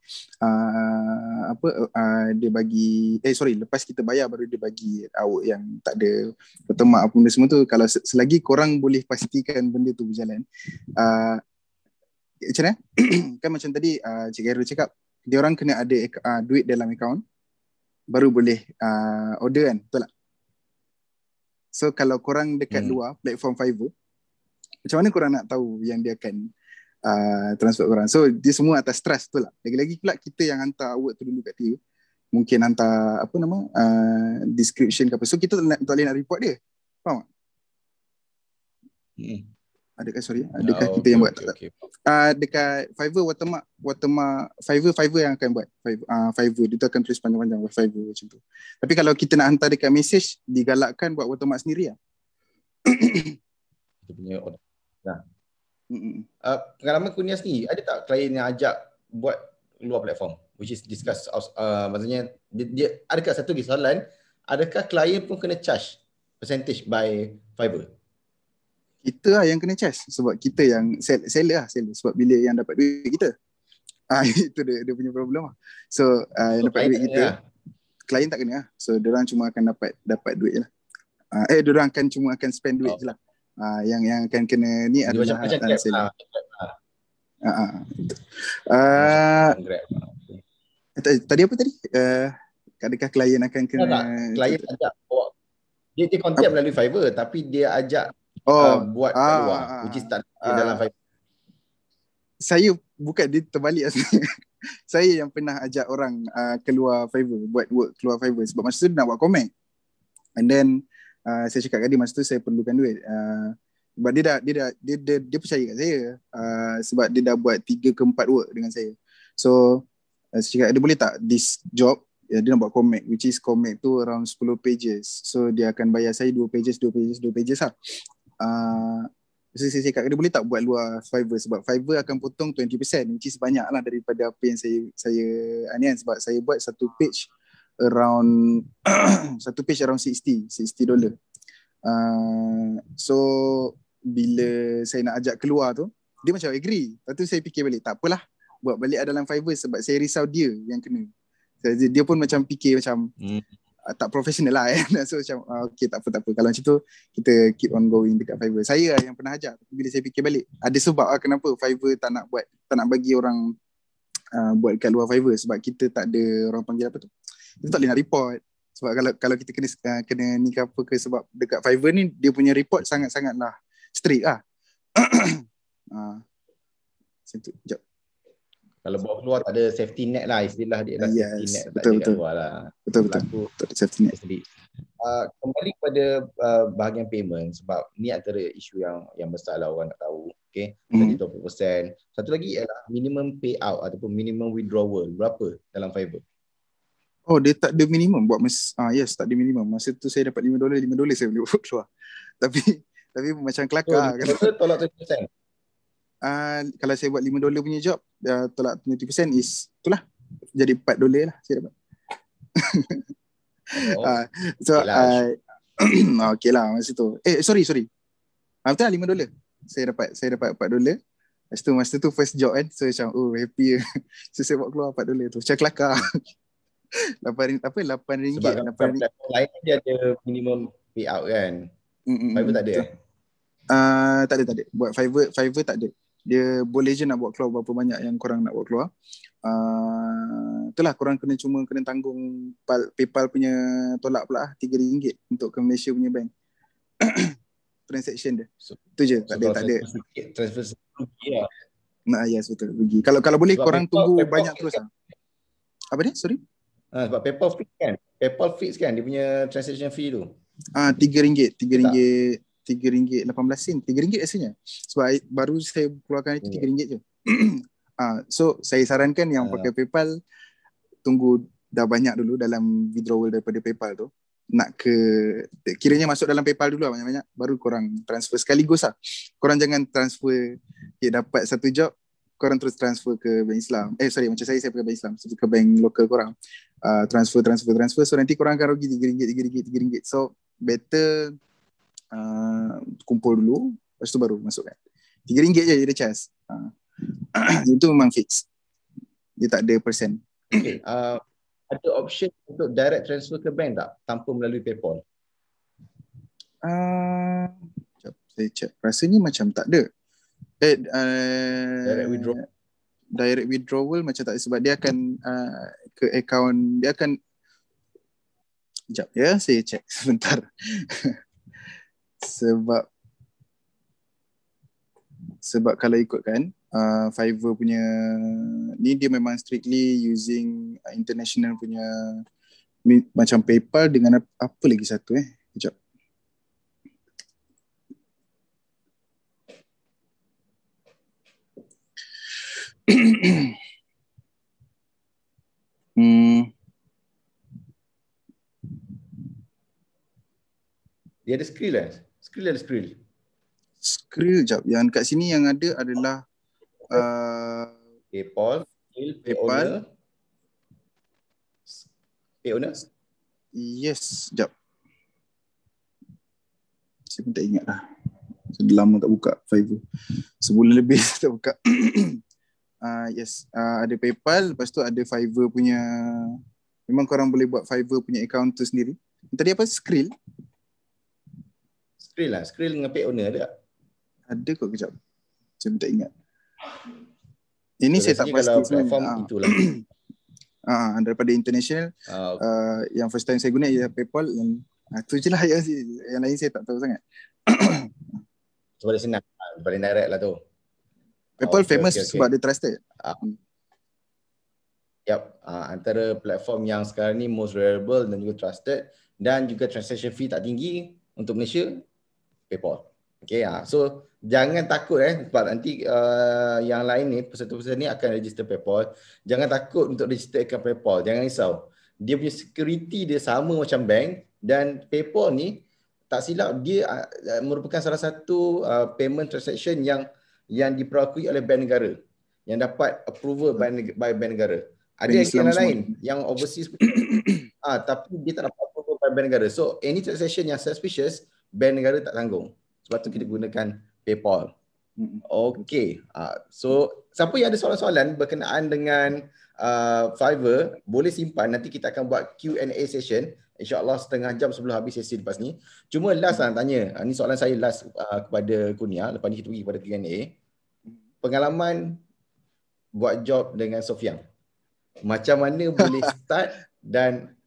lepas kita bayar baru dia bagi awak yang tak ada watermark apa benda semua tu. Kalau selagi korang boleh pastikan benda tu berjalan, macam mana kan macam tadi Cik Gairul cakap, dia orang kena ada duit dalam account baru boleh order kan, betul tak? So kalau korang dekat luar platform Fiverr, macam mana korang nak tahu yang dia akan transfer korang? So dia semua atas trust tu lah. Lagi-lagi pula kita yang hantar award tu dulu kat dia, mungkin hantar description ke apa, so kita tak boleh nak report dia. Faham tak? Adakah kita yang buat? Dekat Fiverr watermark Fiverr yang akan buat. Fiverr dia tu akan tulis panjang-panjang Fiverr macam tu. Tapi kalau kita nak hantar dekat message, digalakkan buat watermark sendiri lah. Kita punya pengalaman Kurnia sendiri, ada tak klien yang ajak buat luar platform, which is discuss maksudnya dia adakah satu lagi soalan, adakah klien pun kena charge percentage by Fiverr? Kita lah yang kena charge sebab kita yang seller sebab bila yang dapat duit kita. Itu dia punya problem lah. So yang dapat duit kita, klien tak kena lah. So diorang cuma akan dapat duit je lah. Diorang cuma akan spend duit je lah. Yang akan kena ni adalah seller. Tadi apa tadi? Adakah klien akan kena? Klien ajak bawa. Dia contact melalui Fiverr tapi dia ajak buat kat luar, which is tak dalam Fiverr. Saya bukan, dia terbalik sebenarnya. Saya yang pernah ajak orang keluar Fiverr, buat work keluar Fiverr sebab masa tu nak buat komen. And then saya cakap kat dia masa tu saya perlukan duit. Sebab dia percaya kat saya sebab dia dah buat 3 ke 4 work dengan saya. So saya cakap dia boleh tak this job, dia nak buat comic, which is comic tu around 10 pages. So dia akan bayar saya 2 pages lah. So saya cakap dia boleh tak buat luar Fiverr sebab Fiverr akan potong 20%, which is banyak lah daripada apa yang saya anian, sebab saya buat satu page around $60. So bila saya nak ajak keluar tu, dia macam agree. Lepas tu saya fikir balik, tak apalah, buat balik dalam Fiverr sebab saya risau dia yang kena. Dia pun macam fikir macam tak profesional lah So macam okay, tak apa. Kalau macam tu kita keep on going dekat Fiverr. Saya yang pernah ajak. Bila saya fikir balik, ada sebab lah kenapa Fiverr tak nak bagi orang buat kat luar Fiverr. Sebab kita tak ada, orang panggil apa tu, kita tak boleh nak report. Sebab kalau kita kena ni ke apa ke, sebab dekat Fiverr ni dia punya report sangat-sangat lah strict lah. Sekejap. Kalau bawa keluar tak ada safety net lah, istilah dia lah, safety net betul. Kat luar lah. Betul. Safety net. Kembali kepada bahagian payment, sebab ni antara isu yang besar lah orang nak tahu. Okay, tadi 20%. Satu lagi ialah minimum payout ataupun minimum withdrawal berapa dalam Fiverr? Oh, dia tak ada minimum buat yes, tak ada minimum. Masa tu saya dapat $5 saya boleh buat keluar. Tapi macam kelakar. So, tolak 20%. Kalau saya buat $5 punya job, tolak 20% is itulah, jadi $4 lah saya dapat. So okay lah masa tu. Sorry. Betul lah $5. Saya dapat $4. Masa tu first job kan, so macam happy. So saya buat keluar $4 tu. Macam kelakar. $8 Sebab platform lain dia ada minimum payout kan. Fiverr tak ada tak ada. Buat Fiverr tak ada. Dia boleh je nak buat keluar berapa banyak yang korang nak buat keluar. Itulah, korang cuma kena tanggung PayPal punya tolak pula RM3 untuk ke Malaysia punya bank. Transaction dia. Itu je, tak ada. Transfer rugi lah. Yes, betul, rugi. Kalau boleh sebab korang tunggu PayPal banyak terus lah. Apa dia? Sorry? Sebab PayPal fix kan dia punya transaction fee tu. RM3. RM3.18 RM3 rasanya. Sebab baru saya keluarkan itu RM3 je. So saya sarankan yang pakai PayPal, tunggu dah banyak dulu dalam withdrawal daripada PayPal tu. Nak kiranya masuk dalam PayPal dulu lah banyak-banyak, baru korang transfer sekaligus lah. Korang jangan transfer dapat satu job korang terus transfer ke bank Islam. Macam saya pakai bank Islam, ke bank lokal korang. Transfer. So nanti korang akan rugi RM3. So better kumpul dulu, lepas tu baru masukkan. RM3 je dia charge. Itu memang fix. Dia tak ada persen. Okay. Ada option untuk direct transfer ke bank tak tanpa melalui PayPal? Saya check. Rasanya macam tak ada. Direct withdrawal macam tak ada, sebab dia akan ke akaun, dia akan, sekejap ya, saya check sebentar. Sebab kalau ikutkan Fiverr punya ni, dia memang strictly using international punya macam PayPal dengan apa lagi satu sekejap. Dia ada Skrill Skrill jap. Yang kat sini yang ada adalah PayPal, Pay owner. Pay owner? Yes, sekejap. Saya pun tak ingat lah. Sudah lama tak buka Fiverr. Sebulan lebih saya tak buka. Yes, ada PayPal, lepas tu ada Fiverr punya. Memang korang boleh buat Fiverr punya account tu sendiri. Tadi apa? Skrill? Skrill lah. Skrill dengan pay owner ada tak? Ada kot, kejap. Saya pun tak ingat. Ini So, saya tak pasti kalau sebenarnya. platform itulah. Daripada international, yang first time saya guna ialah PayPal. Tu je lah yang lain saya tak tahu sangat. Sebab dia senang. Paling direct lah tu. PayPal famous sebab dia trusted. Antara platform yang sekarang ni most reliable dan juga trusted dan juga transaction fee tak tinggi untuk Malaysia, PayPal. Okay, so jangan takut sebab nanti yang lain ni, peserta-peserta ni akan register PayPal. Jangan takut untuk register account PayPal. Jangan risau. Dia punya security dia sama macam bank, dan PayPal ni tak silap dia merupakan salah satu payment transaction yang diperakui oleh bank negara, yang dapat approval by bank negara. Ada yang lain yang overseas tapi dia tak dapat approval by bank negara. So any transaction yang suspicious, bank negara tak tanggung. Sebab tu kita gunakan PayPal. Okay. So siapa yang ada soalan-soalan berkenaan dengan Fiverr, boleh simpan. Nanti kita akan buat Q&A session, InsyaAllah setengah jam sebelum habis sesi lepas ni. Cuma last lah tanya, ni soalan saya last kepada Kurnia. Lepas ni kita pergi kepada Q&A. Pengalaman buat job dengan Sofian, macam mana boleh start dan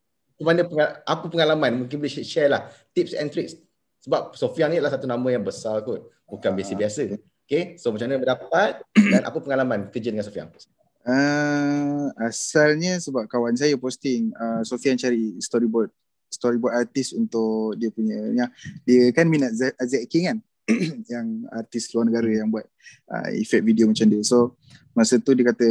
apa pengalaman? Mungkin boleh share lah tips and tricks. Sebab Sofian ni adalah satu nama yang besar kot, bukan biasa-biasa. Okay, so macam mana berdapat dan apa pengalaman kerja dengan Sofian? Asalnya sebab kawan saya posting, Sofian cari storyboard artis untuk dia punya, dia kan minat Zack King kan. Yang artis luar negara yang buat efek video macam dia. So masa tu dia kata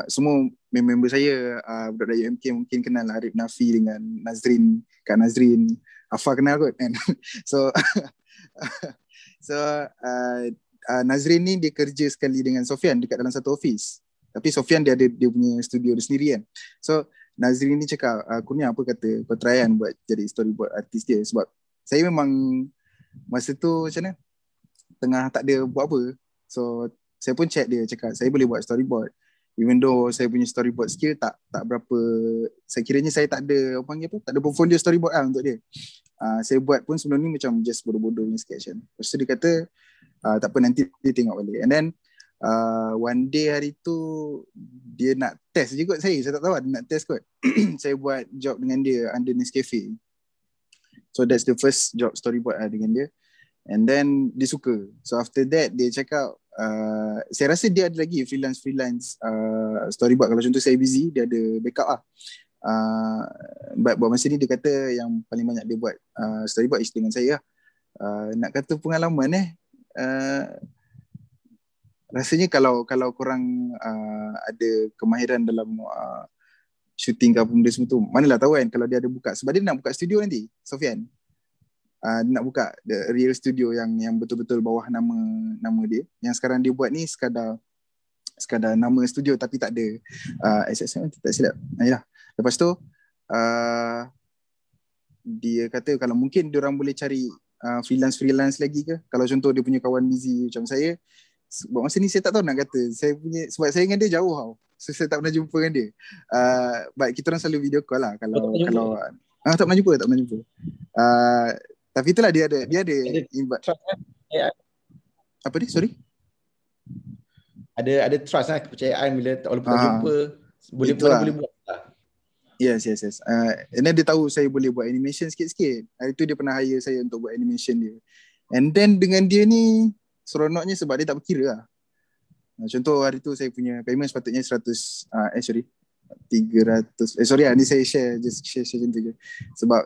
semua member saya budak UMK mungkin kenal Arif Nafi dengan Nazrin, Kak Nazrin, Afa kenal kot kan. So Nazrin ni dia kerja sekali dengan Sofian dekat dalam satu office. Tapi Sofian dia ada dia punya studio dia sendiri kan. So Nazrin ni cakap, Kurnia apa kata kau try kan buat jadi storyboard artis dia. Sebab saya memang masa tu macam mana, tengah tak ada buat apa. So saya pun chat dia, cakap saya boleh buat storyboard. Even though saya punya storyboard skill tak berapa, saya kiranya saya tak ada tak ada portfolio storyboard lah untuk dia. Saya buat pun sebelum ni macam just bodoh-bodoh punya sketch kan. Lepas tu dia kata tak apa, nanti dia tengok balik. And then one day hari tu dia nak test je kot saya tak tahu dia nak test kot. Saya buat job dengan dia under Nescafe. So that's the first job storyboard dengan dia. And then dia suka. So after that dia cakap, saya rasa dia ada lagi freelance storyboard. Kalau contoh saya busy, dia ada backup lah. Buat masa ni dia kata yang paling banyak dia buat storyboard is dengan saya lah. Nak kata pengalaman rasanya kalau korang ada kemahiran dalam shooting ke apa benda semua tu, manalah tahu kan kalau dia ada buka. Sebab dia nak buka studio nanti, Sofian. Dia nak buka the real studio yang betul-betul bawah nama dia. Yang sekarang dia buat ni sekadar nama studio tapi tak ada SSM, tak silap. Yalah. Lepas tu dia kata kalau mungkin diorang boleh cari freelance lagi ke. Kalau contoh dia punya kawan busy macam saya, sebab masa ni saya tak tahu nak kata. Sebab saya dengan dia jauh tau. So saya tak pernah jumpa dengan dia. But kita orang selalu video call lah. Kalau tak pernah jumpa. Tapi itulah dia ada invite. Apa dia? Sorry? Ada trust lah, kepercayaan bila walaupun tak jumpa boleh buat lah. Yes. And then dia tahu saya boleh buat animation sikit-sikit. Hari tu dia pernah hire saya untuk buat animation dia. And then dengan dia ni seronoknya sebab dia tak berkira lah. Contoh hari tu saya punya payment sepatutnya 300 ni saya share macam tu je. Sebab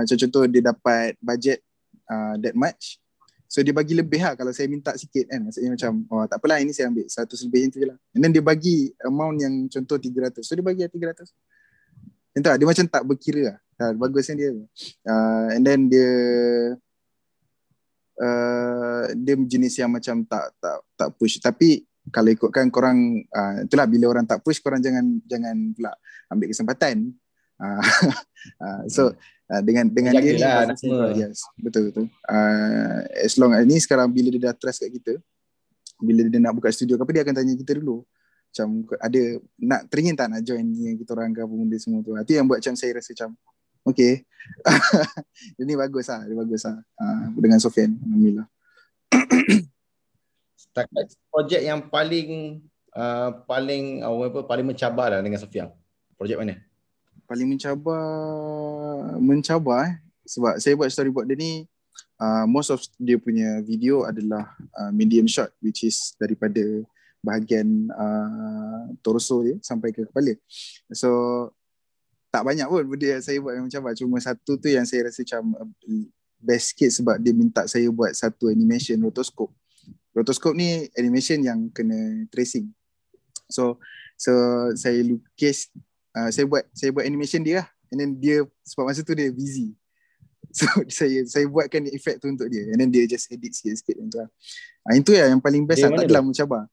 contoh dia dapat budget that much, so dia bagi lebih lah kalau saya minta sikit kan. Maksudnya macam tak apalah, ini saya ambil 100 lebih macam tu je lah. And then dia bagi amount yang contoh 300, so dia bagi 300. Entah, dia macam tak berkira lah. Bagusnya dia. And then dia jenis yang macam tak push. Tapi kalau ikutkan korang, itulah bila orang tak push, korang jangan pula ambil kesempatan. So dengan dia ni Jagalah bagus nama. juga. Yes, betul. As long as ni sekarang bila dia dah trust kat kita, bila dia nak buka studio apa, dia akan tanya kita dulu macam ada nak teringin tak nak join ni kita orang ke apa benda semua tu. Itu yang buat macam saya rasa macam okay. Ini bagus lah, dengan Sofian, alhamdulillah. Setakat projek yang paling paling mencabar lah dengan Sofian, projek mana? Paling mencabar sebab saya buat storyboard dia ni, most of dia punya video adalah medium shot, which is daripada bahagian torso dia sampai ke kepala. So tak banyak pun benda yang saya buat yang mencabar, cuma satu tu yang saya rasa macam best sikit sebab dia minta saya buat satu animation rotoscope. Rotoscope ni animation yang kena tracing. So saya lukis, saya buat animation dia lah. And then dia sebab masa tu dia busy. So saya buatkan efek tu untuk dia. And then dia just edit sikit-sikit macam tu lah. Itu yang paling best lah, tak adalah mencabar.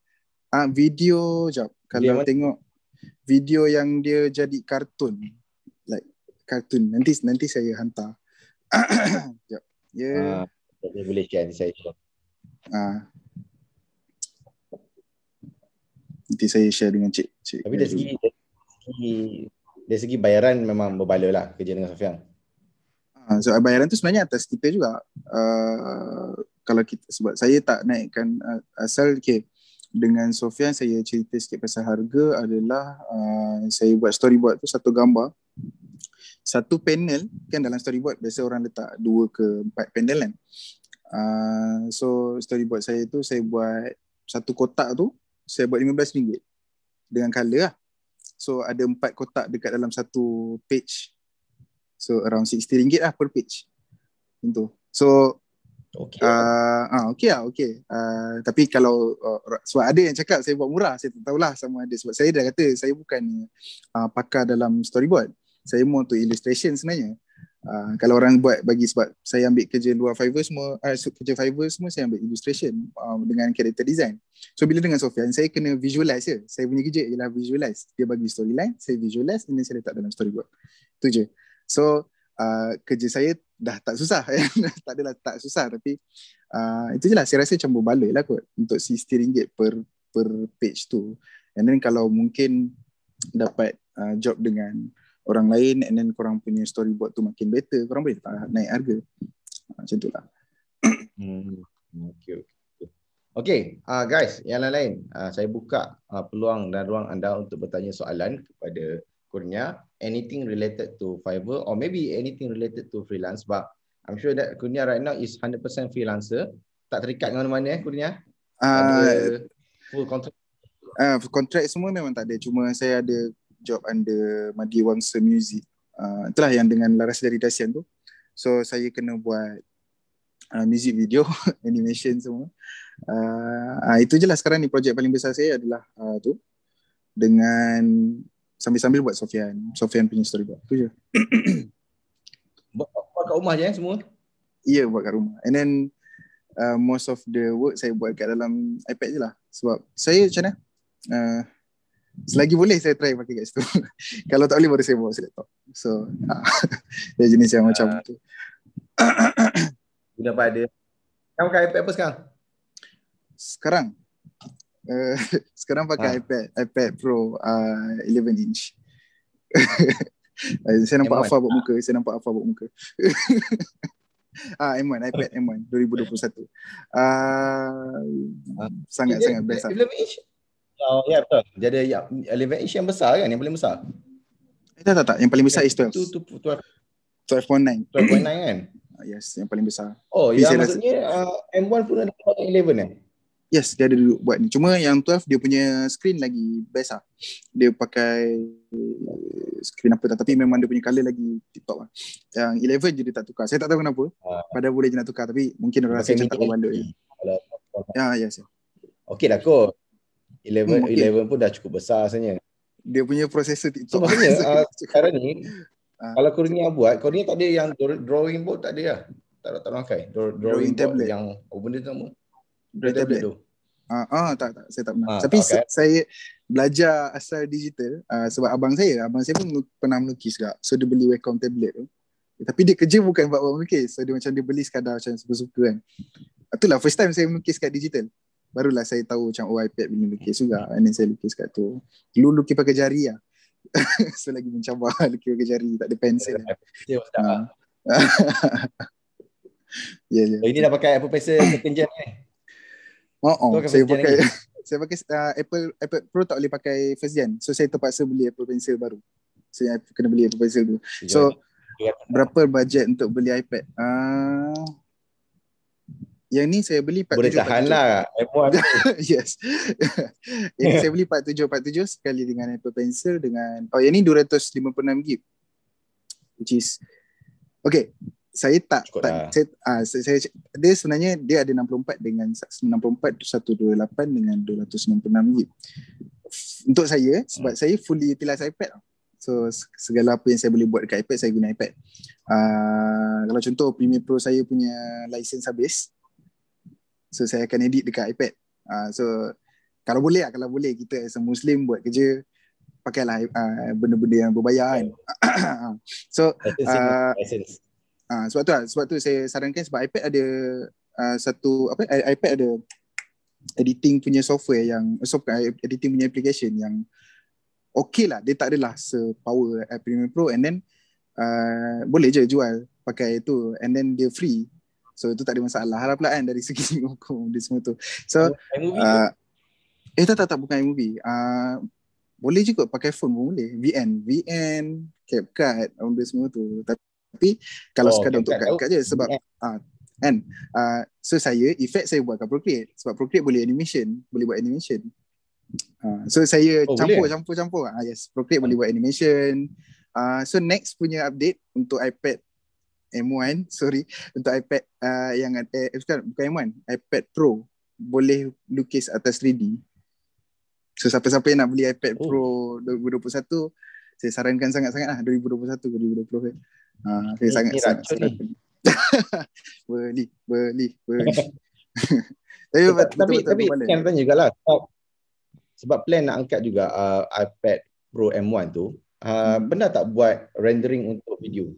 Video jap. Kalau tengok video yang dia jadi kartun, like kartun, nanti saya hantar. Jap. Ya. Dia boleh share saya. Nanti saya share dengan cik. Tapi dari segi bayaran memang berbala lah kerja dengan Sofian. So bayaran tu sebenarnya atas kita juga. Kalau kita, sebab saya tak naikkan asal dengan Sofian saya cerita sikit pasal harga adalah saya buat storyboard tu satu gambar. Satu panel kan, dalam storyboard biasa orang letak 2 ke 4 panel kan. So storyboard saya tu saya buat satu kotak tu saya buat RM15 dengan color lah. So ada 4 kotak dekat dalam satu page. So around RM60 lah per page. Itu. So okay okay. Tapi kalau sebab ada yang cakap saya buat murah, saya tak tahulah sama ada, sebab saya dah kata saya bukan pakar dalam storyboard. Saya more to illustration sebenarnya. Kalau orang buat bagi, sebab saya ambil kerja luar Fiverr semua, kerja Fiverr semua saya ambil illustration dengan character design. So bila dengan Sofian saya kena visualize je. Saya punya kerja ialah visualize. Dia bagi storyline, saya visualize dan saya letak dalam storyboard. Itu je. So kerja saya dah tak susah. Tak adalah tak susah, tapi itu je lah. Saya rasa macam berbaloi lah kot untuk RM60 per page tu. And then kalau mungkin dapat job dengan orang lain and then korang punya storyboard tu makin better, korang boleh naik harga. Macam tu lah. Okay, guys, yang lain-lain, saya buka peluang dan ruang anda untuk bertanya soalan kepada Kurnia, anything related to Fiverr or maybe anything related to freelance, but I'm sure that Kurnia right now is 100% freelancer, tak terikat dengan mana-mana Kurnia? Ada full contract? Contract semua memang tak ada, cuma saya ada job under Madi Wangsa Music. Itulah yang dengan Laras dari Dasian tu. So saya kena buat music video, animation semua. Itu je lah sekarang ni, projek paling besar saya adalah tu. Dengan sambil-sambil buat Sofian punya storyboard. Tu je. Buat kat rumah je semua? Ya, buat kat rumah. And then most of the work saya buat kat dalam iPad je lah. Sebab saya macam mana? Selagi boleh saya try pakai kat situ. Kalau tak boleh baru saya bawa laptop. So dia jenis yang macam tu. Sudah pada. Kamu pakai iPad apa sekarang? Sekarang pakai iPad Pro 11 inch. Saya nampak Alpha buat muka. M1, iPad M1 2021. Sangat-sangat best. 11 inch? Oh ya, betul. Jadi 11 inch yang besar kan, yang paling besar? Tak. Yang paling besar is 12. 12.9. 12.9 kan? Yes, yang paling besar. Oh, ya maksudnya M1 pun ada 11 Yes, dia ada duduk buat ni. Cuma yang 12 dia punya screen lagi best lah. Dia pakai screen apa tak, tapi memang dia punya color lagi tip-top lah. Yang 11 je dia tak tukar. Saya tak tahu kenapa. Padahal boleh je nak tukar, tapi mungkin orang rasa macam tak berbaloi. Yes. Okey dah kot. 11 pun dah cukup besar rasanya. Dia punya processor tip-top. So maksudnya sekarang ni kalau Kurnia buat, Kurnia tak ada yang drawing board, tak ada lah. Tak pakai. Drawing tablet. Yang benda tu nama? Drawing tablet tu. Tak, saya tak pernah. Ah, Tapi okay. saya belajar asal digital sebab abang saya pun pernah melukis juga. So dia beli Wacom tablet tu. Tapi dia kerja bukan buat melukis. So dia macam dia beli sekadar macam suka-suka kan. Itulah first time saya melukis kat digital. Barulah saya tahu macam iPad boleh lukis juga. And then saya lukis kat tu. Dulu lukis pakai jari lah. So lagi mencabar lukis pakai jari, tak ada pensel. Ini dah pakai Apple Pencil second gen ni. Saya pakai Apple Pro, tak boleh pakai first gen. So saya terpaksa beli Apple Pencil baru. Saya kena beli Apple Pencil dulu. So berapa budget untuk beli iPad? Yang ni saya beli 47. Boleh tahan lah M1. Yes. Yang ni saya beli 47 sekali dengan Apple Pencil dengan yang ni 256GB. Which is okay. Saya dia sebenarnya dia ada 64 dengan 64 128 dengan 256GB. Untuk saya sebab saya fully utilize iPad. So segala apa yang saya boleh buat dekat iPad saya guna iPad. Kalau contoh Premiere Pro saya punya license habis. So saya akan edit dekat iPad. So kalau boleh kita as a Muslim buat kerja pakailah benda-benda yang berbayar kan. So sebab tu saya sarankan sebab iPad ada iPad ada editing punya software editing punya application yang okey lah, dia tak adalah se-power Premiere Pro, and then boleh je jual pakai tu, and then dia free. So itu tak ada masalah lah pula kan dari segi hukum dia semua tu. So tak bukan iMovie. Boleh juga pakai phone pun boleh. VN, CapCut, benda semua tu. Tapi kalau sekadar untuk cut je sebab kan. So effect saya buat kat Procreate sebab Procreate boleh buat animation. So saya campur. Yes, Procreate boleh buat animation. So next punya update untuk iPad M1, untuk iPad bukan M1, iPad Pro boleh lukis atas 3D. So siapa-siapa yang nak beli iPad Pro 2021, saya sarankan sangat-sangat lah 2021 2020 kan. Saya sangat-sangat sarankan. Beli. Tapi kan tanya jugalah sebab plan nak angkat juga iPad Pro M1 tu, pernah tak buat rendering untuk video?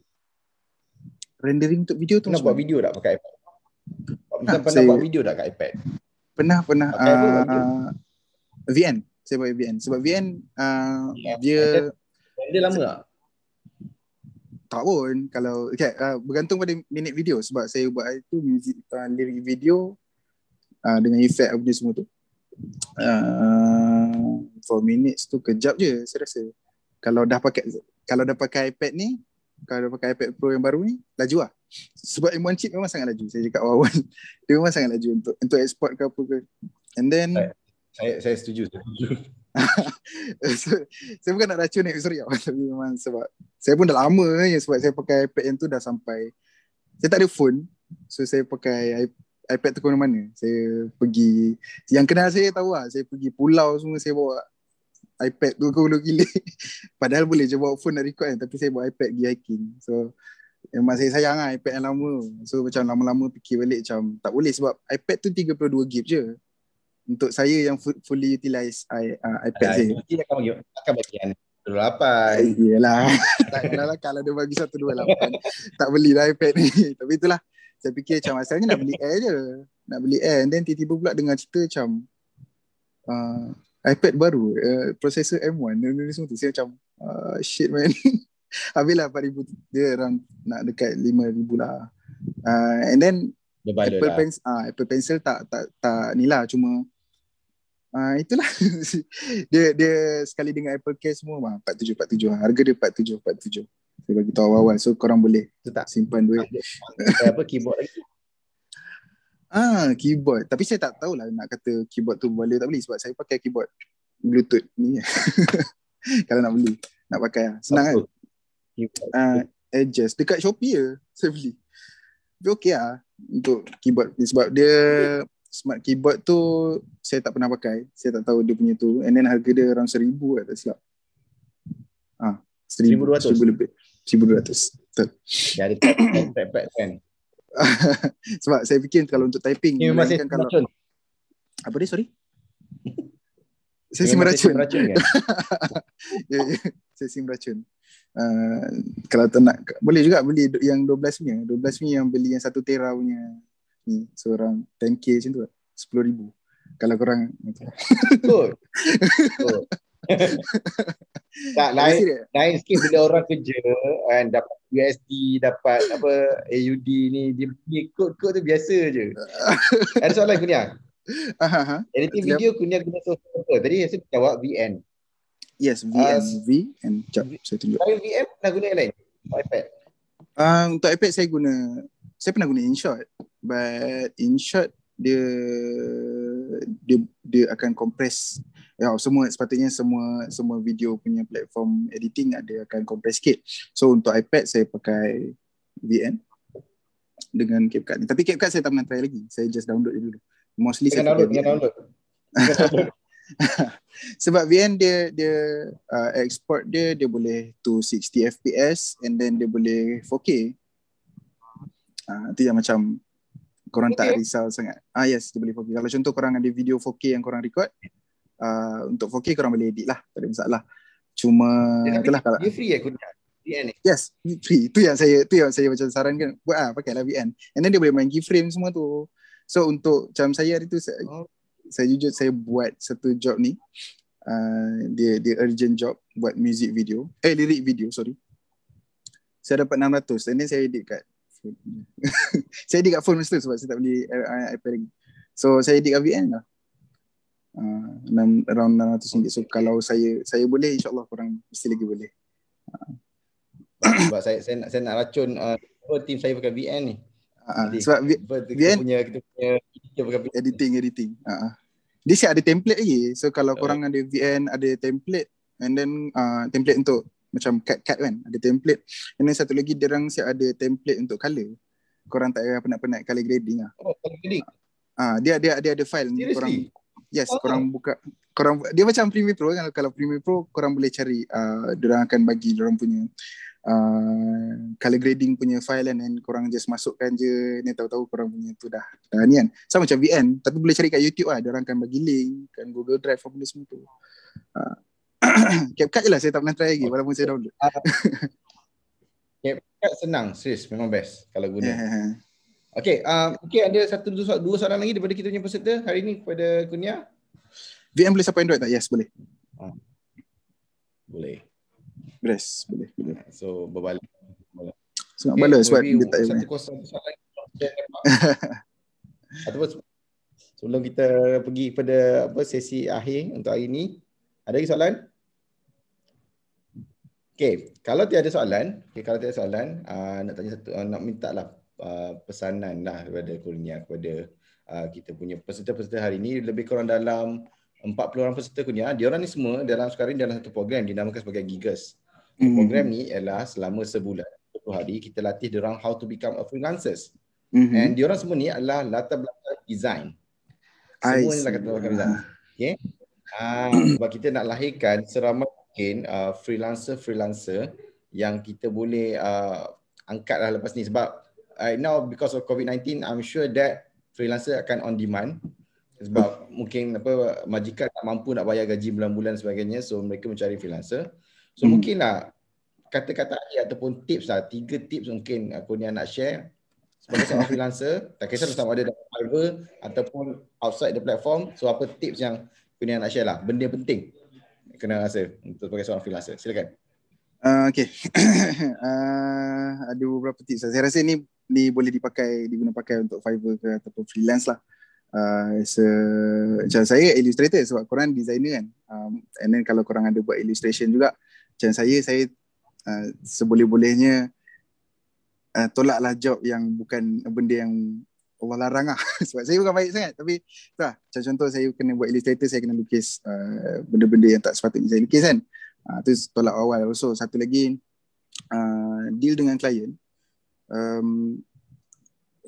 Rendering untuk video tu pernah buat video tak pakai iPad? Pernah buat video tak kat iPad? Pernah VN. Saya buat VN sebab VN dia lama tak? Tak pun. Kalau bergantung pada minit video sebab saya buat itu music lirik video dengan efek apa semua tu. 4 minutes tu kejap je saya rasa. Kalau dah pakai iPad ni, kalau dah pakai iPad Pro yang baru ni, laju lah. Sebab M1 chip memang sangat laju. Saya cakap awal. Dia memang sangat laju untuk export ke apa ke. And then saya setuju. Saya bukan nak racun ni, sorry tapi memang sebab saya pun dah lama sebab saya pakai iPad yang tu dah sampai, saya tak ada phone, so saya pakai iPad tu ke mana-mana. Saya pergi, yang kenal saya tahu lah, saya pergi pulau semua saya bawa iPad tu ke Hulu Gilir. Padahal boleh je bawa phone nak record kan, tapi saya bawa iPad pergi hiking. So memang saya sayang lah iPad yang lama. So macam lama-lama fikir balik macam tak boleh sebab iPad tu 32GB je. Untuk saya yang fully utilize iPad saya. Dia akan bagi 128. Yelah. Takkanlah kalau dia bagi 128 tak belilah iPad ni. Tapi itulah, saya fikir macam asalnya nak beli Air je. Nak beli Air, and then tiba-tiba pula dengar cerita macam iPad baru, processor M1 dan semua tu. Saya macam shit man. Habislah 4,000, dia around nak dekat 5,000 lah. And then Apple Pencil tak ni lah, cuma itulah. dia sekali dengan Apple Case semua 47. Harga dia 47. Saya bagi tahu awal-awal, so korang boleh simpan duit. Apa keyboard lagi? Keyboard. Tapi saya tak tahulah nak kata keyboard tu boleh tak boleh sebab saya pakai keyboard Bluetooth ni. Kalau nak beli, nak pakai senang kan. Adjust dekat Shopee je saya beli. Tapi okey lah untuk keyboard ni sebab dia smart keyboard tu saya tak pernah pakai. Saya tak tahu dia punya tu, and then harga dia around 1,000 tak silap. 1,200 lebih. 1,200. Betul. Dia ada trackpad kan. Sebab saya fikir kalau untuk typing ni masih kalau apa dia, sorry? Sesi Memang meracun. meracun kan? Ya, ya. Sesi meracun. Kalau tak nak, boleh juga beli yang 12 punya. 12 punya yang beli yang 1 tera punya ni, seorang 10k macam tu lah. 10,000. Kalau korang Kot. Kot. Tak, tapi serius. lain sikit bila orang kerja kan, dapat USD, dapat apa AUD ni, dia pergi kod tu biasa je. Ada soalan Kurnia? Editing Siap. video Kurnia guna software apa? Tadi saya jawab VN. Yes, VN. Jap, saya tunjuk. Selain VN pernah guna yang lain? iPad? Untuk iPad saya pernah guna InShot, but InShot dia akan compress. Ya, sepatutnya semua video punya platform editing ada akan compress sikit. So untuk iPad saya pakai VN dengan CapCut ni. Tapi CapCut saya tak pernah try lagi. Saya just download je dulu. Mostly saya pakai VN. Download. Sebab VN dia export dia boleh to 60 fps and then dia boleh 4K. Itu yang macam korang tak risau sangat. Yes, dia boleh 4K. Kalau contoh korang ada video 4K yang korang record, untuk 4K korang boleh edit lah, tak ada masalah. Cuma itulah kalau dia free VN ni. Yes, free. Itu yang saya macam sarankan, buat pakailah VN. And then dia boleh main keyframe semua tu. So untuk macam saya hari tu saya jujur saya buat satu job ni. Dia urgent job buat music video. Lirik video, sorry. Saya dapat 600 and then saya edit kat saya edit kat phone masa tu sebab saya tak beli iPad lagi. So saya edit kat VN lah. Around RM600. So kalau saya boleh, insyaAllah korang mesti lagi boleh. Sebab saya nak racun tim saya pakai VN ni. Sebab VN kita punya editing. Dia siap ada template lagi. So kalau korang ada VN, ada template, and then template untuk macam cut kan, ada template. And then satu lagi dia orang siap ada template untuk color. Korang tak payah penat-penat color grading lah. Color grading. Dia ada file. Seriously? Korang buka, dia macam Premiere Pro kan. Kalau Premiere Pro korang boleh cari, dia orang akan bagi dia orang punya color grading punya file kan, and korang just masukkan je ni, tahu-tahu korang punya tu dah ni kan. Sama macam VN, tapi boleh cari kat YouTube lah. Dia orang akan bagi link kan, Google Drive apa semua tu. CapCut je lah saya tak pernah try lagi walaupun saya download. CapCut senang, serius, memang best kalau guna. Okay, ada dua soalan lagi daripada kita punya peserta hari ni kepada Kurnia. VN boleh support Android tak? Yes, boleh. Boleh. Boleh. So berbalik. Sebab balas sebab dia tak satu soalan ataupun sebelum kita pergi pada sesi akhir untuk hari ni, ada lagi soalan? Okay, kalau tiada soalan, nak tanya satu, nak minta lah pesanan lah kepada Kurnia, kepada kita punya peserta-peserta hari ni. Lebih kurang dalam 40 orang peserta Kurnia. Diorang ni semua sekarang dalam satu program dinamakan sebagai Gigas. Program ni ialah selama sebulan 20 hari kita latih diorang how to become a freelancers. And diorang semua ni adalah latar belakang design. Semua ni latar belakang design. Okay. Sebab kita nak lahirkan seramai mungkin freelancer yang kita boleh angkat lah lepas ni. Sebab now because of COVID-19, I'm sure that freelancer akan on demand. Sebab mungkin majikan tak mampu nak bayar gaji bulan-bulan sebagainya, so mereka mencari freelancer. So mungkinlah kata-kata ataupun tips lah, 3 tips mungkin aku ni nak share sebagai seorang freelancer, tak kisah sama ada dalam Fiverr ataupun outside the platform. So apa tips yang aku ni nak share lah, benda penting kena rasa untuk sebagai seorang freelancer. Silakan. Okay. Ada beberapa tips. Saya rasa ni boleh diguna pakai untuk Fiverr ke ataupun freelance lah. Macam saya illustrator sebab korang designer kan. And then kalau korang ada buat illustration juga, macam saya seboleh-bolehnya tolaklah job yang bukan benda yang Allah larang lah. Sebab saya bukan baik sangat, tapi macam contoh saya kena buat illustrator, saya kena lukis benda-benda yang tak sepatutnya saya lukis kan. Itu tolak awal. So satu lagi, deal dengan klien.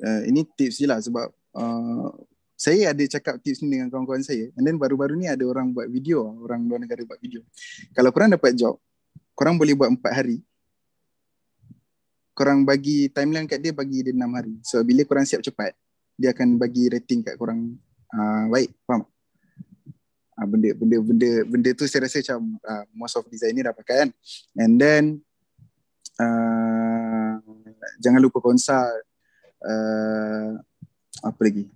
Ini tips je lah sebab saya ada cakap tips ni dengan kawan-kawan saya, and then baru-baru ni ada orang buat video, orang luar negara buat video. Kalau korang dapat job, korang boleh buat 4 hari, korang bagi timeline kat dia, bagi dia 6 hari. So bila korang siap cepat, dia akan bagi rating kat korang baik, faham? Benda tu saya rasa macam most of designer dah pakai kan. And then jangan lupa consult apa lagi,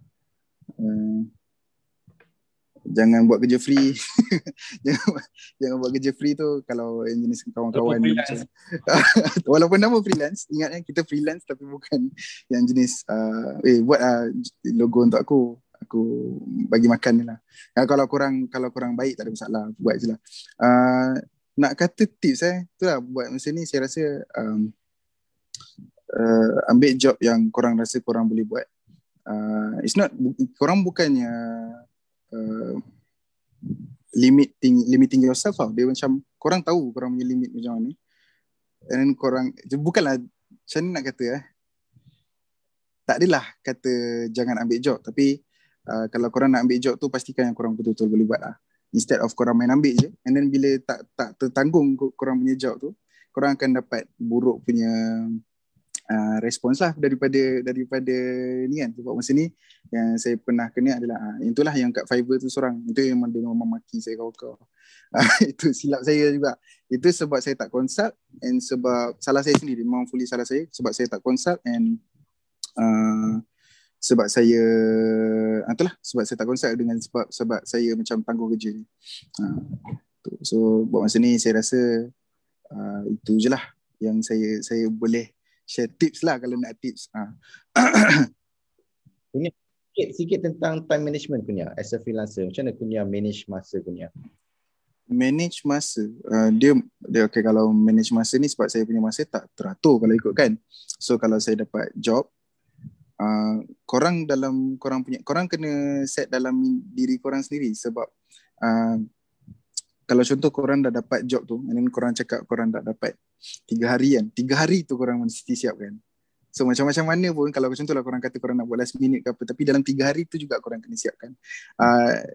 jangan buat kerja free. jangan buat kerja free tu kalau yang jenis kawan-kawan macam, walaupun nama freelance, ingatnya kita freelance tapi bukan yang jenis buat logo untuk aku bagi makan ni lah. Kalau kurang baik tak ada masalah, buat je lah. Nak kata tips tu lah buat masa ni, saya rasa ambil job yang korang rasa korang boleh buat. It's not, korang bukannya limiting yourself tau. Dia macam korang tahu korang punya limit macam mana, and then korang bukanlah macam ni nak kata tak adalah kata jangan ambil job, tapi kalau korang nak ambil job tu pastikan yang korang betul-betul boleh buat lah, instead of korang main ambil je, and then bila tak tertanggung korang punya job tu, korang akan dapat buruk punya respons lah daripada ni kan. Sebab masa ni yang saya pernah kena adalah itulah yang kat Fiverr tu seorang, itu yang dia memang maki saya kau itu silap saya juga. Itu sebab saya tak consult, and sebab salah saya sendiri, memang fully salah saya, sebab saya tak consult, and sebab saya itulah, sebab saya tak consult dengan sebab saya macam tangguh kerja. So buat masa ni saya rasa itu je lah yang saya boleh share tips lah kalau nak tips. Punya sikit tentang time management punya as a freelancer. Macam mana punya manage masa punya? Manage masa. Dia okay, kalau manage masa ni sebab saya punya masa tak teratur kalau ikut kan. So kalau saya dapat job, korang kena set dalam diri korang sendiri. Sebab kalau contoh korang dah dapat job tu, and then korang cakap korang dah dapat 3 hari kan, 3 hari tu korang mesti siapkan. So macam-macam mana pun, kalau contohlah korang kata korang nak buat last minute ke apa, tapi dalam 3 hari tu juga korang kena siapkan.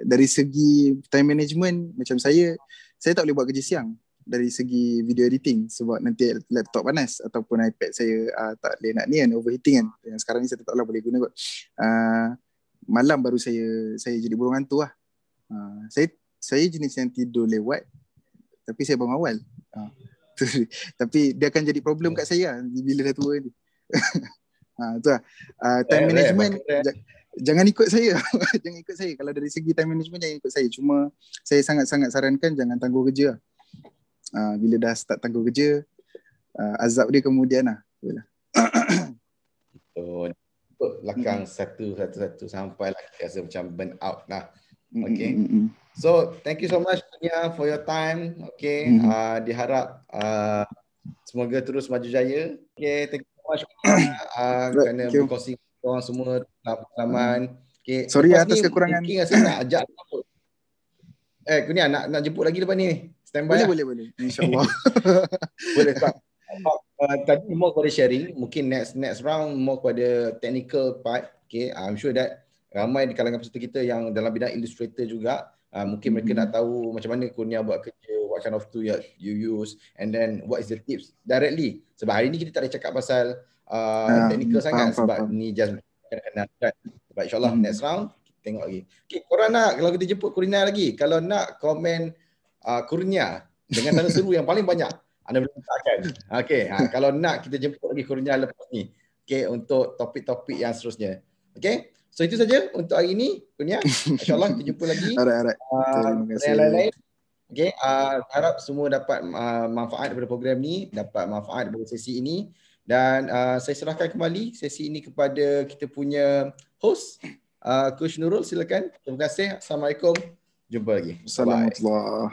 Dari segi time management, macam saya tak boleh buat kerja siang dari segi video editing, sebab nanti laptop panas ataupun iPad saya tak boleh nak ni kan, overheating kan. Yang sekarang ni saya tak tahu lah boleh guna kot. Malam baru saya jadi burung hantu lah. Saya jenis yang tidur lewat tapi saya bangun awal. Tapi dia akan jadi problem kat saya bila dah tua ni. Tu lah. Time management jangan ikut saya. Jangan ikut saya. Kalau dari segi time management jangan ikut saya. Cuma saya sangat-sangat sarankan jangan tangguh kerja. Bila dah start tangguh kerja, azab dia kemudian lah. Belakang satu sampailah rasa macam burn out lah. Okay. So thank you so much Kurnia for your time. Okay. Diharap semoga terus maju jaya. Okay. Thank you so much kerana berkongsi orang semua pengalaman. Okay. Sorry atas kekurangan. Saya nak ajak Kurnia nak jemput lagi lepas ni. Standby boleh. InsyaAllah. Boleh tak? Tadi more kepada sharing. Mungkin next round more kepada technical part. Okay. I'm sure that ramai di kalangan peserta kita yang dalam bidang illustrator juga. Mungkin mereka nak tahu macam mana Kurnia buat kerja, what kind of tool you use, and then what is the tips directly. Sebab hari ni kita tak ada cakap pasal technical sangat sebab ni just kenal. Sebab insyaAllah next round kita tengok lagi. Okay, korang nak, kalau kita jemput Kurnia lagi, kalau nak komen Kurnia dengan tanda seru yang paling banyak, anda boleh letakkan. Okay, kalau nak kita jemput lagi Kurnia lepas ni. Okay, untuk topik-topik yang seterusnya. Okay. So itu saja untuk hari ini Kurnia. InsyaAllah kita jumpa lagi. Alright. Terima kasih. Lain-lain. Okay. Harap semua dapat manfaat daripada program ni, dapat manfaat daripada sesi ini. Dan saya serahkan kembali sesi ini kepada kita punya host, Coach Nurul. Silakan. Terima kasih. Assalamualaikum. Jumpa lagi. Assalamualaikum.